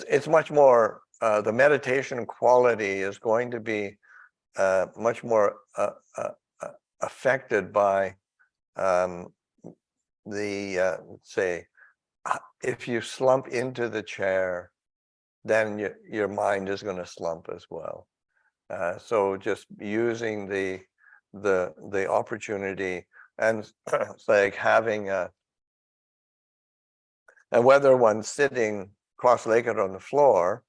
[SPEAKER 2] it's much more, the meditation quality is going to be much more affected by say, if you slump into the chair, then your mind is going to slump as well. So just using the opportunity, and it's like having and whether one's sitting cross-legged on the floor,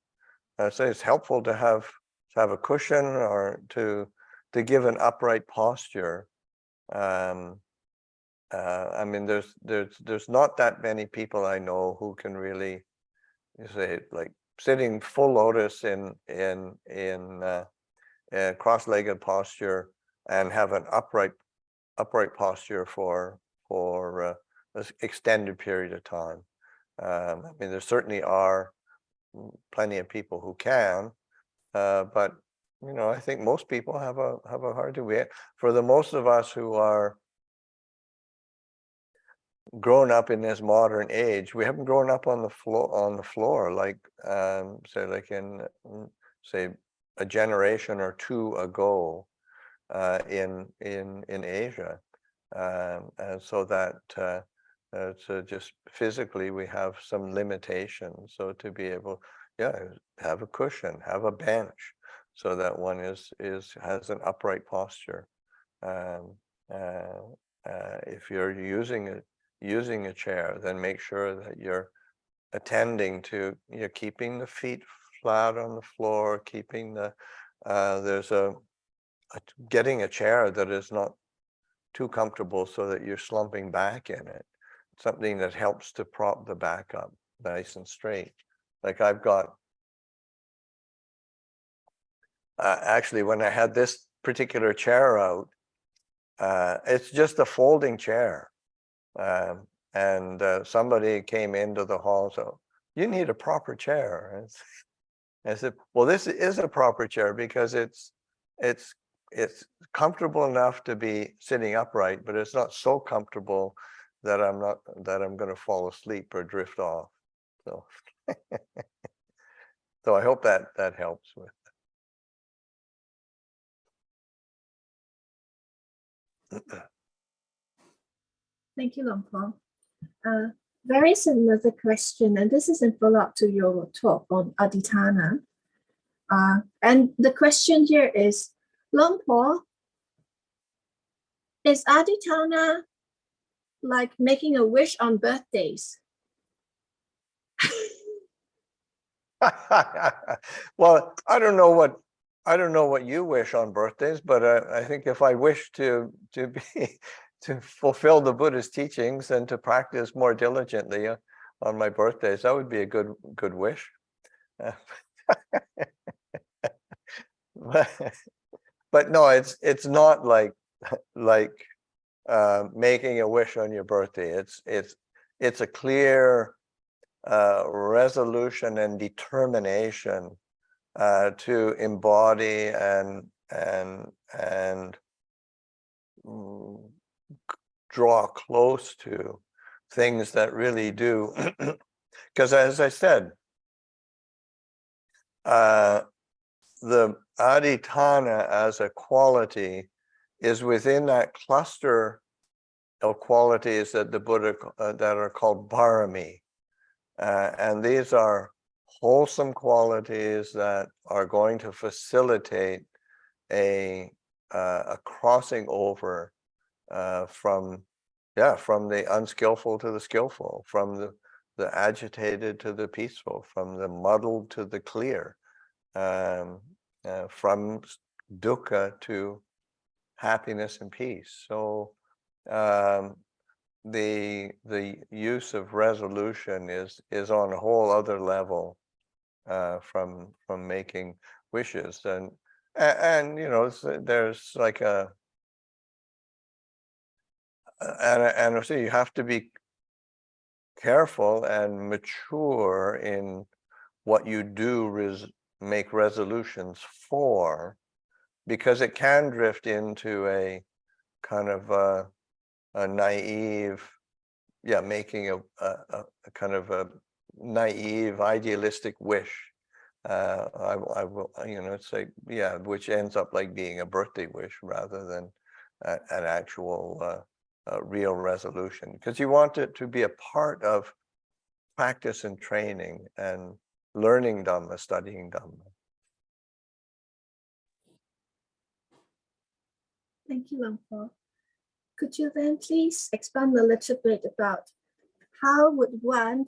[SPEAKER 2] so it's helpful to have a cushion or to give an upright posture. I mean, there's not that many people I know who can really, say, like sitting full lotus in cross-legged posture and have an upright posture for an extended period of time. I mean, there certainly are plenty of people who can, but I think most people have a hard time. For the most of us who are grown up in this modern age, we haven't grown up on the floor like say, like in say a generation or two ago in Asia, and so that so just physically we have some limitations. So to be able, have a cushion, have a bench, so that one has an upright posture. If you're using a chair, then make sure that you're attending to, keeping the feet flat on the floor, keeping the getting a chair that is not too comfortable so that you're slumping back in it. Something that helps to prop the back up nice and straight. Like I've got, actually, when I had this particular chair out, it's just a folding chair. And somebody came into the hall, so you need a proper chair. And I said, well, this is a proper chair because it's comfortable enough to be sitting upright, but it's not so comfortable that I'm going to fall asleep or drift off. So, so I hope that helps with.
[SPEAKER 1] Thank you, Luang Por. There is another question, and this is in follow-up to your talk on Aditana. And the question here is, Luang Por, is Aditana like making a wish on birthdays?
[SPEAKER 2] Well, I don't know what you wish on birthdays, but I think if I wish to fulfill the Buddha's teachings and to practice more diligently on my birthdays, that would be a good wish. But no, it's not like making a wish on your birthday. It's a clear resolution and determination to embody and draw close to things that really do, because as I said, the aditana as a quality is within that cluster of qualities that the Buddha that are called barami, and these are wholesome qualities that are going to facilitate a crossing over from the unskillful to the skillful, from the agitated to the peaceful, from the muddled to the clear, from dukkha to happiness and peace. So the use of resolution is on a whole other level from making wishes, and there's like and so you have to be careful and mature in what you do make resolutions for, because it can drift into a kind of a naive, making a kind of a naive idealistic wish. I will, it's like, which ends up like being a birthday wish rather than an actual real resolution, because you want it to be a part of practice and training and learning Dhamma, studying Dhamma.
[SPEAKER 1] Thank you, Luang Por. Could you then please expand a little bit about how would one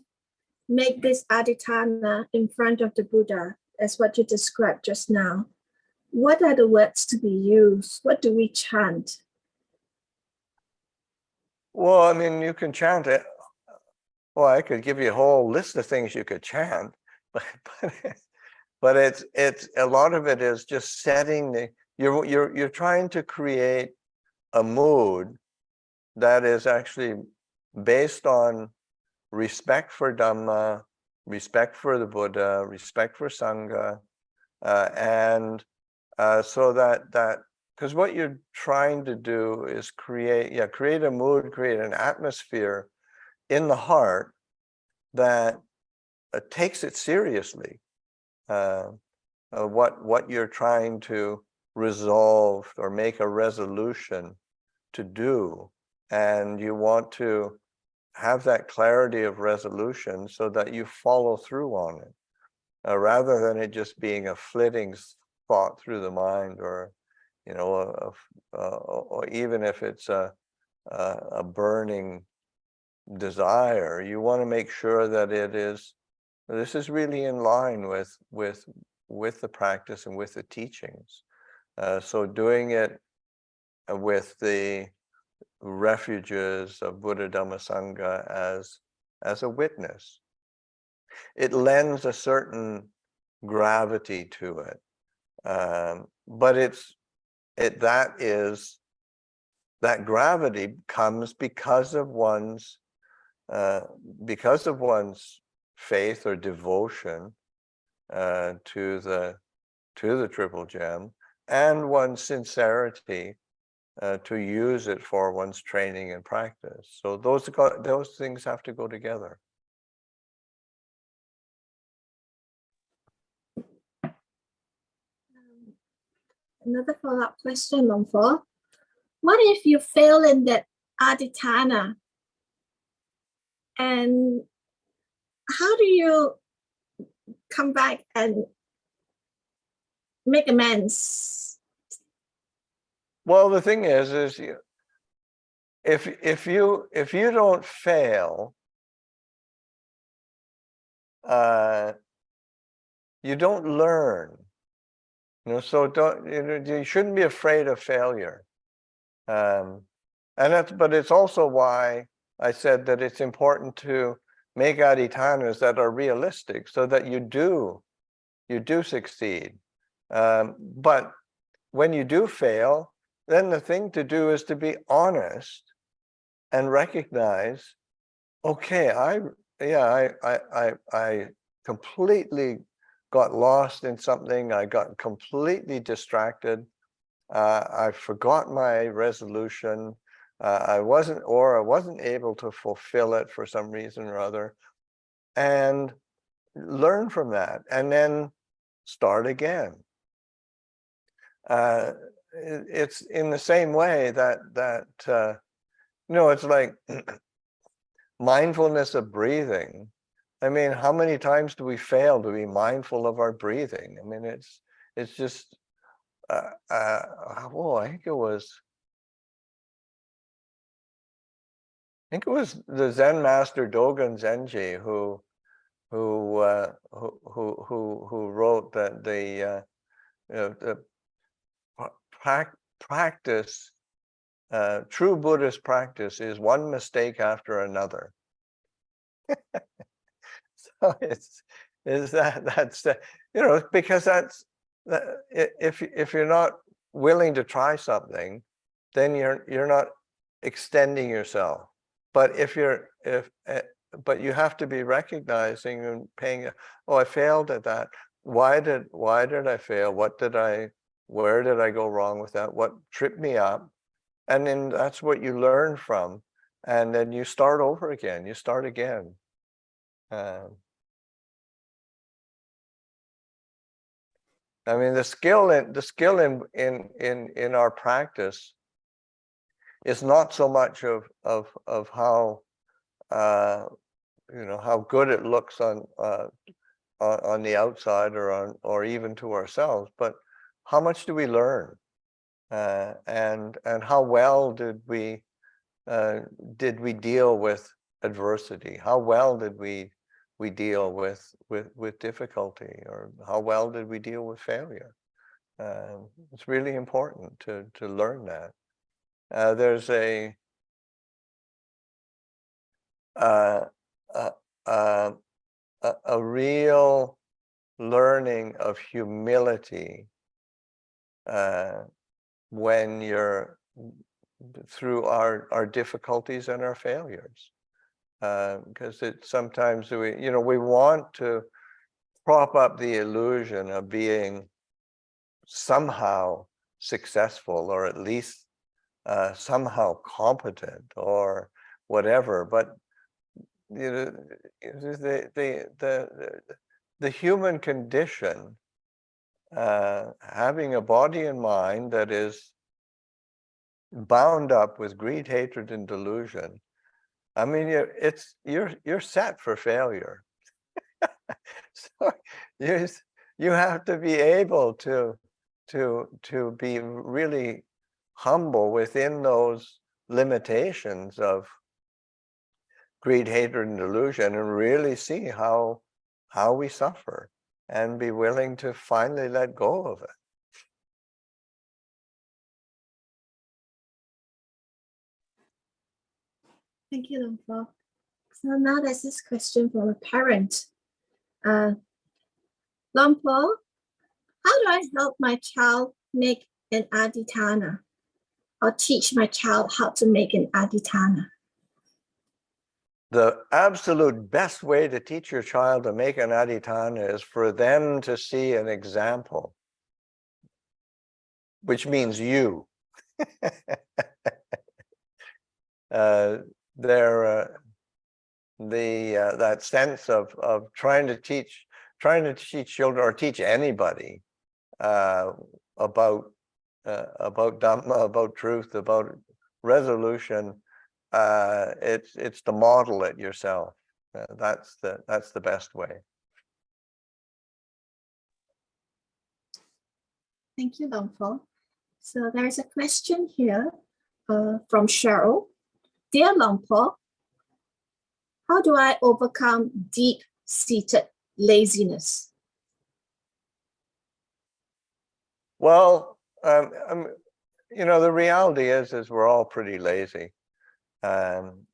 [SPEAKER 1] make this adhitthana in front of the Buddha, as what you described just now? What are the words to be used? What do we chant?
[SPEAKER 2] Well, I mean, you can chant it. Well, I could give you a whole list of things you could chant, but it's a lot of it is just setting the, you're trying to create a mood that is actually based on respect for Dhamma, respect for the Buddha, respect for Sangha, and so that because what you're trying to do is create a mood, create an atmosphere in the heart that takes it seriously. What you're trying to resolve or make a resolution to do, and you want to have that clarity of resolution so that you follow through on it, rather than it just being a flitting thought through the mind, or or even if it's a burning desire. You want to make sure that this is really in line with the practice and with the teachings. So doing it with the refuges of Buddha, Dhamma, Sangha as a witness, it lends a certain gravity to it. But that gravity comes because of one's faith or devotion to the Triple Gem, and one's sincerity to use it for one's training and practice. So those things have to go together.
[SPEAKER 1] Another follow-up question, Luang Por. What if you fail in that adhitthana? And how do you come back and make amends?
[SPEAKER 2] Well, the thing is if you don't fail, you don't learn. So you shouldn't be afraid of failure. But it's also why I said that it's important to make adhitthanas that are realistic, so that you do succeed. But when you do fail, then the thing to do is to be honest and recognize, okay, I completely got lost in something. I got completely distracted. I forgot my resolution. I wasn't able to fulfill it for some reason or other, and learn from that, and then start again. It's in the same way that it's like mindfulness of breathing. I mean, how many times do we fail to be mindful of our breathing? I mean, it's just I think it was the Zen master Dogen Zenji who wrote that the practice, true Buddhist practice, is one mistake after another. So because if you're not willing to try something, then you're not extending yourself. But but you have to be recognizing and paying. Oh, I failed at that. Why did I fail? Where did I go wrong with that? What tripped me up? And then that's what you learn from, and then you start over again. You start again. I mean, the skill in our practice is not so much of how how good it looks on the outside or even to ourselves, but how much do we learn, and how well did we deal with adversity? How well did we deal with difficulty, or how well did we deal with failure? It's really important to learn that. There's a real learning of humility when you're through our difficulties and our failures, because sometimes we want to prop up the illusion of being somehow successful, or at least somehow competent or whatever, but the human condition, having a body and mind that is bound up with greed, hatred, and delusion, I mean, you're set for failure. So you have to be able to be really humble within those limitations of greed, hatred, and delusion, and really see how we suffer, and be willing to finally let go of it.
[SPEAKER 1] Thank you, Luang Por. So now there's this question from a parent. Luang Por, how do I help my child make an adhitthana, or teach my child how to make an adhitthana?
[SPEAKER 2] The absolute best way to teach your child to make an adhitthana is for them to see an example, which means you. That sense of trying to teach children, or teach anybody about Dhamma, about truth, about resolution. It's to model it yourself. That's the best way.
[SPEAKER 1] Thank you, Luang Por. So there's a question here from Cheryl. Dear Luang Por, how do I overcome deep-seated laziness?
[SPEAKER 2] Well, the reality is we're all pretty lazy, and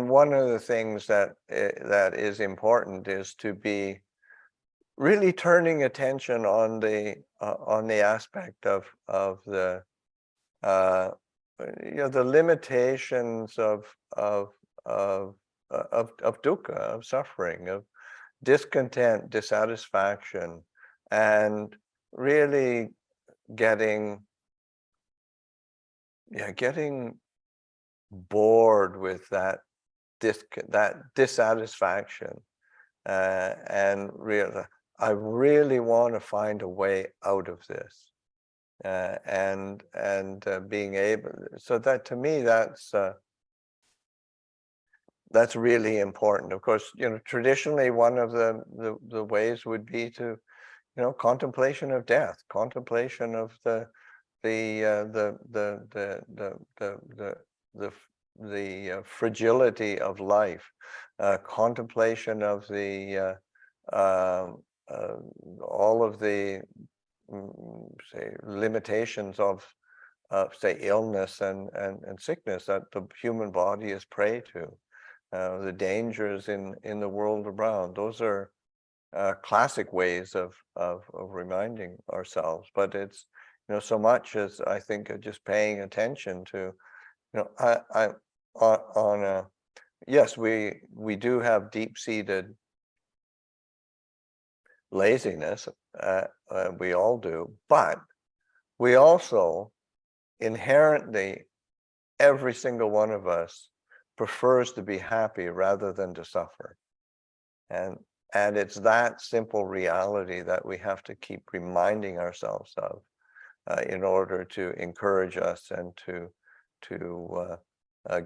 [SPEAKER 2] one of the things that is important is to be really turning attention on the aspect of the the limitations of dukkha, of suffering, of discontent, dissatisfaction, and really getting bored with that dissatisfaction, and I really want to find a way out of this, and being able. So that, to me, that's really important. Of course, traditionally one of the ways would be to, contemplation of death, contemplation of the fragility of life, contemplation of all of the say limitations of say illness and sickness that the human body is prey to, the dangers in the world around. Those are classic ways of reminding ourselves. But it's so much as I think of just paying attention to I on yes, we do have deep-seated laziness. We all do, but we also inherently, every single one of us prefers to be happy rather than to suffer. And it's that simple reality that we have to keep reminding ourselves of in order to encourage us and to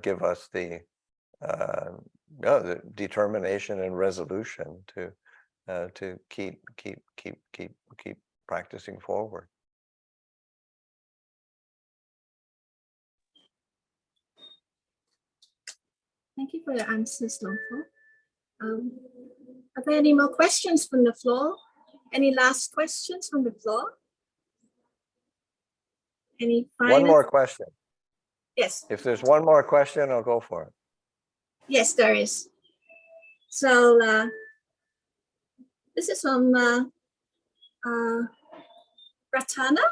[SPEAKER 2] give us the determination and resolution to keep practicing forward.
[SPEAKER 1] Thank you for your answers, Luang Por. Are there any more questions from the floor? Any last questions from the floor? Any final?
[SPEAKER 2] One more question.
[SPEAKER 1] Yes.
[SPEAKER 2] If there's one more question, I'll go for it.
[SPEAKER 1] Yes, there is. So this is from Ratana.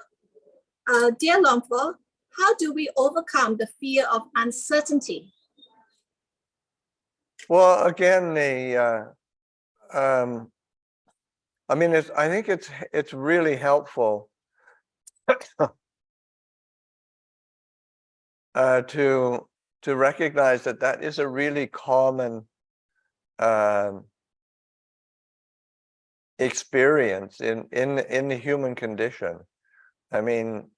[SPEAKER 1] Dear Luang Por, how do we overcome the fear of uncertainty?
[SPEAKER 2] Well, again, I mean, I think it's really helpful to recognize that that is a really common experience in the human condition. I mean,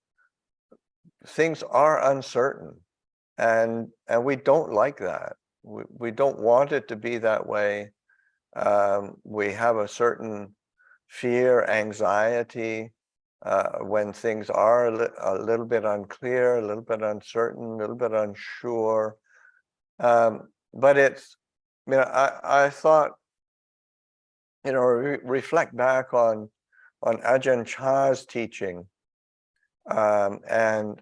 [SPEAKER 2] things are uncertain, and we don't like that. We don't want it to be that way. We have a certain fear, anxiety when things are a little bit unclear, a little bit uncertain, a little bit unsure. But it's, you know, I thought, you know, reflect back on Ajahn Chah's teaching, and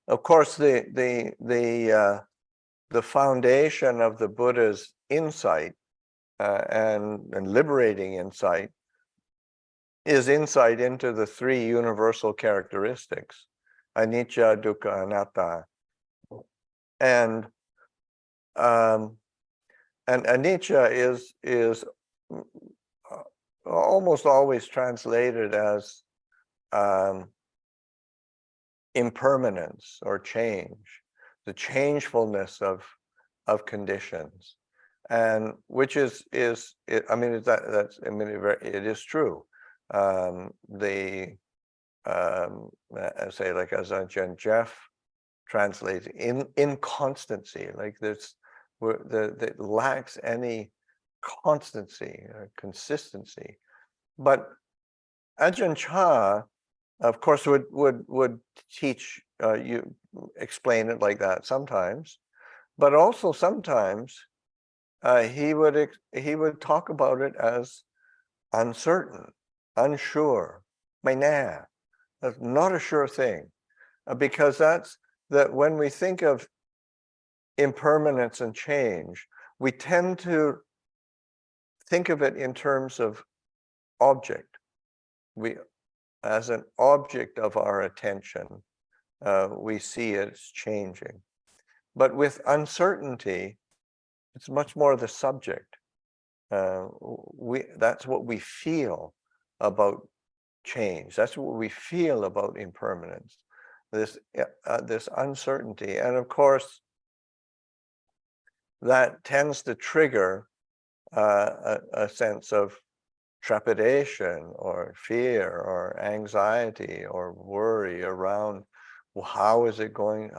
[SPEAKER 2] of course the foundation of the Buddha's insight and liberating insight is insight into the three universal characteristics: anicca, dukkha, anatta. And anicca is almost always translated as impermanence or change, the changefulness of conditions, and which is I mean, that's I mean, it is true. I say, like as Ajahn Jeff translates, inconstancy, like this, that lacks any constancy or consistency. But Ajahn Chah, of course, would teach you, explain it like that sometimes, but also sometimes he would talk about it as uncertain, unsure, mai nè. That's not a sure thing, because that's that when we think of impermanence and change, we tend to think of it in terms of object. We, as an object of our attention, we see it as changing. But with uncertainty, it's much more the subject. That's what we feel about change. That's what we feel about impermanence. This uncertainty, and of course, that tends to trigger a sense of trepidation or fear or anxiety or worry around, well, how is it going?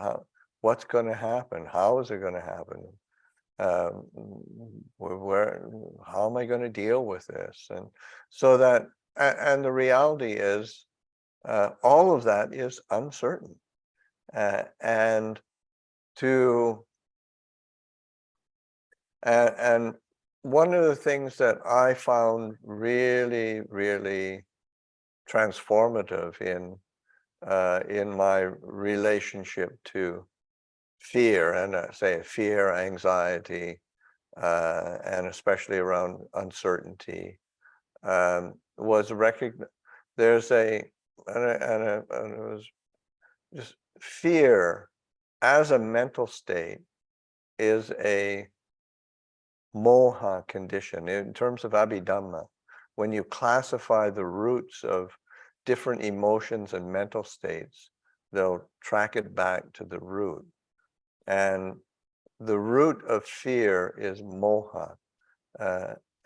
[SPEAKER 2] What's going to happen? How is it going to happen? How am I going to deal with this? And so that, and the reality is, all of that is uncertain, and one of the things that I found really, really transformative in my relationship to fear, and say fear, anxiety, and especially around uncertainty, was there's and it was just fear as a mental state is a moha condition. In terms of Abhidhamma, when you classify the roots of different emotions and mental states, they'll track it back to the root. And the root of fear is moha.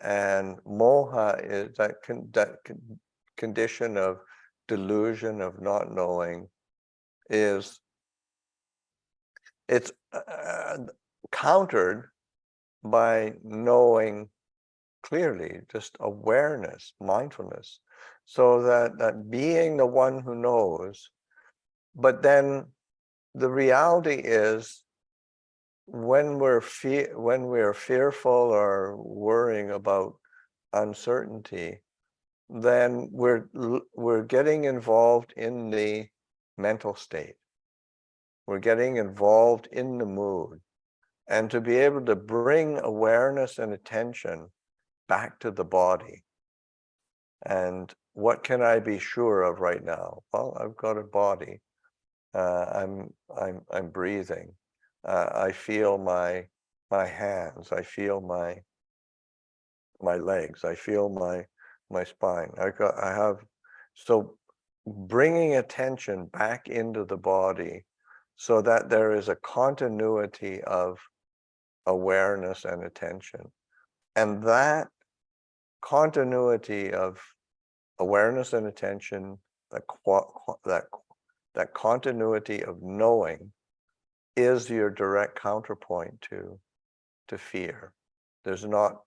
[SPEAKER 2] And moha is that condition of delusion, of not knowing, it's countered by knowing clearly, just awareness, mindfulness, so that being the one who knows. But then the reality is, when we're fearful or worrying about uncertainty, then we're getting involved in the mental state. We're getting involved in the mood. And to be able to bring awareness and attention back to the body. And what can I be sure of right now? Well, I've got a body. I'm breathing. I feel my hands. I feel my legs. I feel my spine. So bringing attention back into the body, so that there is a continuity of awareness and attention, and that continuity of awareness and attention, that continuity of knowing, is your direct counterpoint to fear. There's not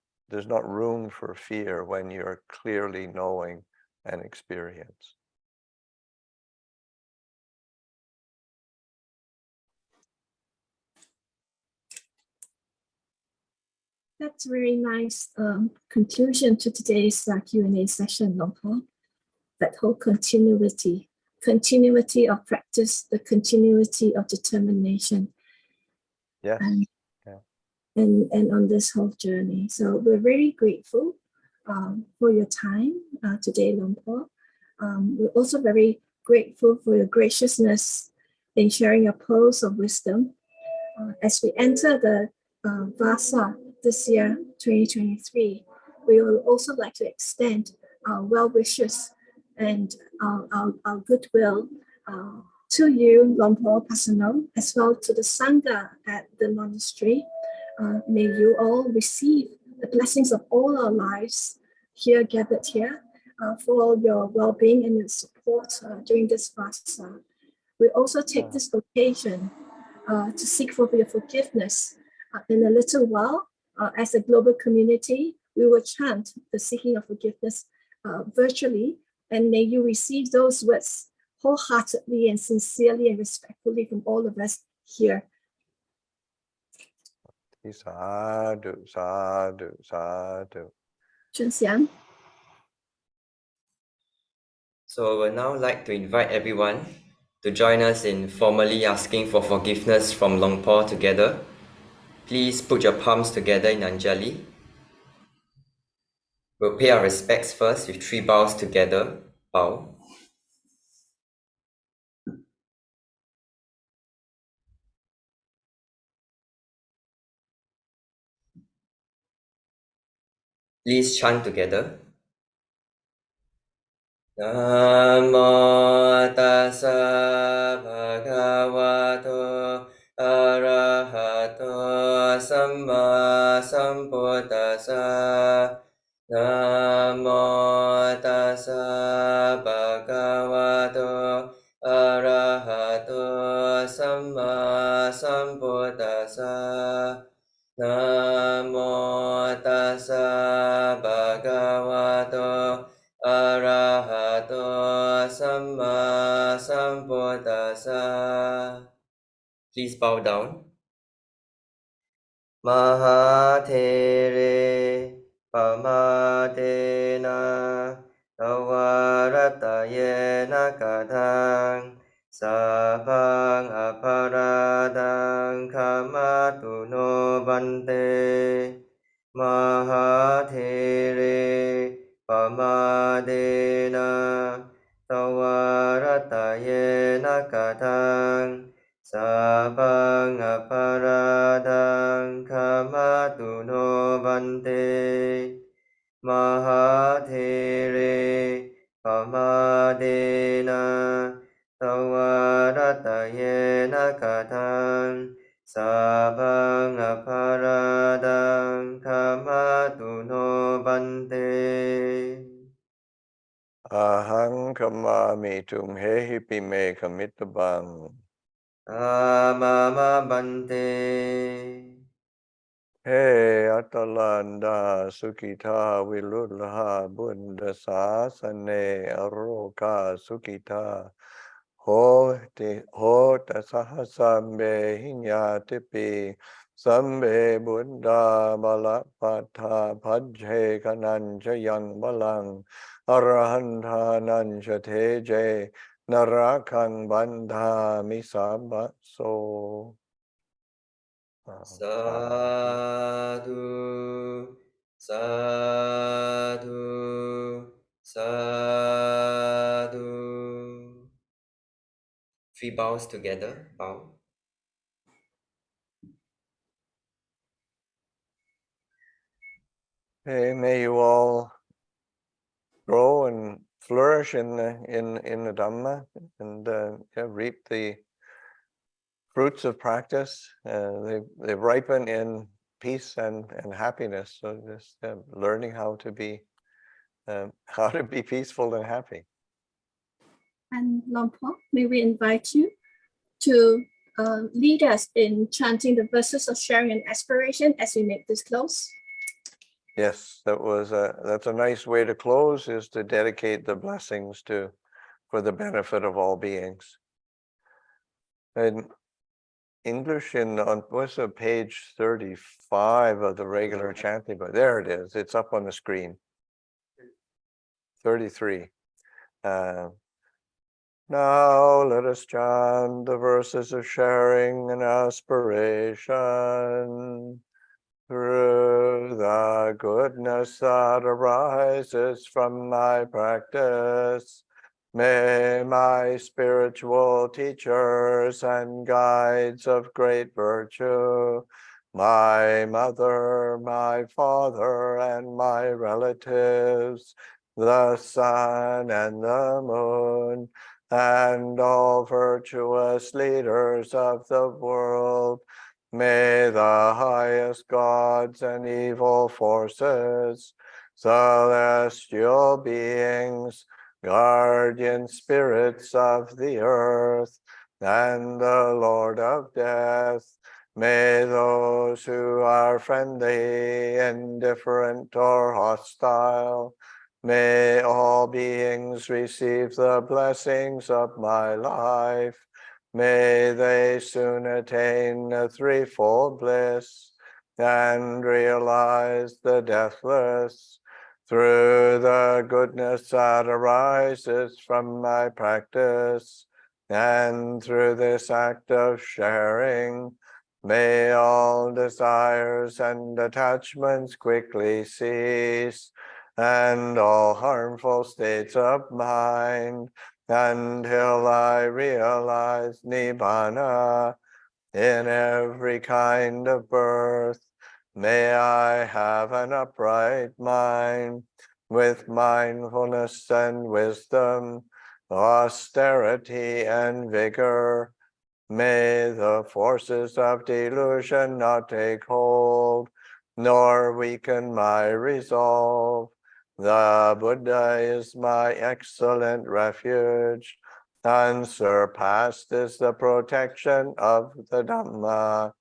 [SPEAKER 2] room for fear when you're clearly knowing and experience.
[SPEAKER 1] That's a very nice conclusion to today's Q&A session, Luang Por. That whole continuity of practice, the continuity of determination.
[SPEAKER 2] Yes.
[SPEAKER 1] And on this whole journey. So we're very grateful for your time today, Luang Por. We're also very grateful for your graciousness in sharing your pearls of wisdom. As we enter the Vassa this year, 2023, we will also like to extend our well wishes and our goodwill to you, Luang Por Pasanno, as well to the Sangha at the monastery. May you all receive the blessings of all our lives here, gathered here, for all your well-being and your support during this fast. We also take this occasion to seek for your forgiveness. In a little while, as a global community, we will chant the seeking of forgiveness virtually, and may you receive those words wholeheartedly and sincerely and respectfully from all of us here.
[SPEAKER 2] Sadhu, sadhu, sadhu.
[SPEAKER 1] Chun-Siang.
[SPEAKER 3] So I would now like to invite everyone to join us in formally asking for forgiveness from Luang Por together. Please put your palms together in Anjali. We'll pay our respects first with 3 bows together. Bow. Please chant together. Namo tassa bhagavato arahato samma sambuddhassa. Namo tassa bhagavato arahato samma sambuddhassa. Namo tassa bhagavato arahato samma sambuddhassa. Please bow down. Mahathera pamadena tawaratayena kadang sabang aparadang kamatuno bante. Mahathera pamadena tawaratayena kadang sabang aparadang เดนะตวารัตเยนะกะทังสาพังอภาราดังธรรมตุโนบันเต
[SPEAKER 2] Aham kamami tum hehi pime kamitabang.
[SPEAKER 3] อามามะบันเต
[SPEAKER 2] Hey Atalanda Sukita Vilulaha Buddha Sasane Aroka Sukita Ho Tasahasambe Hinyatipi Sambe Buddha Balapata Padje Kananja Yang Balang Arahanta Nanja Teje Narakang Bandha Misabaso.
[SPEAKER 3] สาธุ สาธุ สาธุ Three bows together, bow.
[SPEAKER 2] Hey, may you all grow and flourish in the Dhamma and reap the fruits of practice. They ripen in peace and happiness. So just learning how to be peaceful and happy.
[SPEAKER 1] And Luang Por, may we invite you to lead us in chanting the verses of sharing and aspiration as we make this close.
[SPEAKER 2] Yes, that's a nice way to close, is to dedicate the blessings for the benefit of all beings. And English on page 35 of the regular chanting book. There it is. It's up on the screen. 33. Now let us chant the verses of sharing and aspiration. Through the goodness that arises from my practice, may my spiritual teachers and guides of great virtue, my mother, my father, and my relatives, the sun and the moon, and all virtuous leaders of the world, may the highest gods and evil forces, celestial beings, guardian spirits of the earth, and the Lord of death, may those who are friendly, indifferent, or hostile, may all beings receive the blessings of my life. May they soon attain the threefold bliss and realize the deathless. Through the goodness that arises from my practice, and through this act of sharing, may all desires and attachments quickly cease, and all harmful states of mind, until I realize Nibbana in every kind of birth. May I have an upright mind with mindfulness and wisdom, austerity and vigor. May the forces of delusion not take hold, nor weaken my resolve. The Buddha is my excellent refuge. Unsurpassed is the protection of the Dhamma.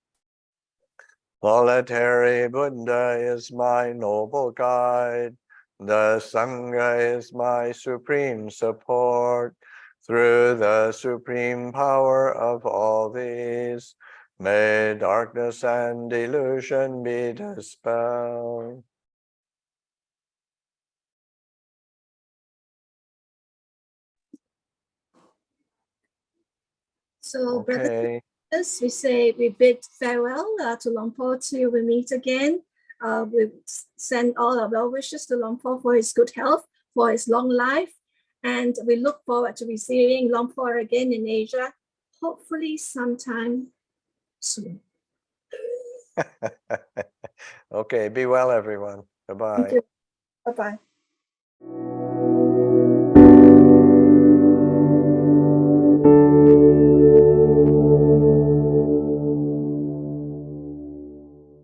[SPEAKER 2] Solitary Buddha is my noble guide. The Sangha is my supreme support. Through the supreme power of all these, may darkness and delusion be dispelled.
[SPEAKER 1] So, brothers and
[SPEAKER 2] Okay.
[SPEAKER 1] sisters, we bid farewell to Luang Por till we meet again. We send all our well wishes to Luang Por for his good health, for his long life, and we look forward to receiving Luang Por again in Asia, hopefully sometime soon.
[SPEAKER 2] Okay, be well, everyone. Bye-bye.
[SPEAKER 1] Thank you. Bye-bye.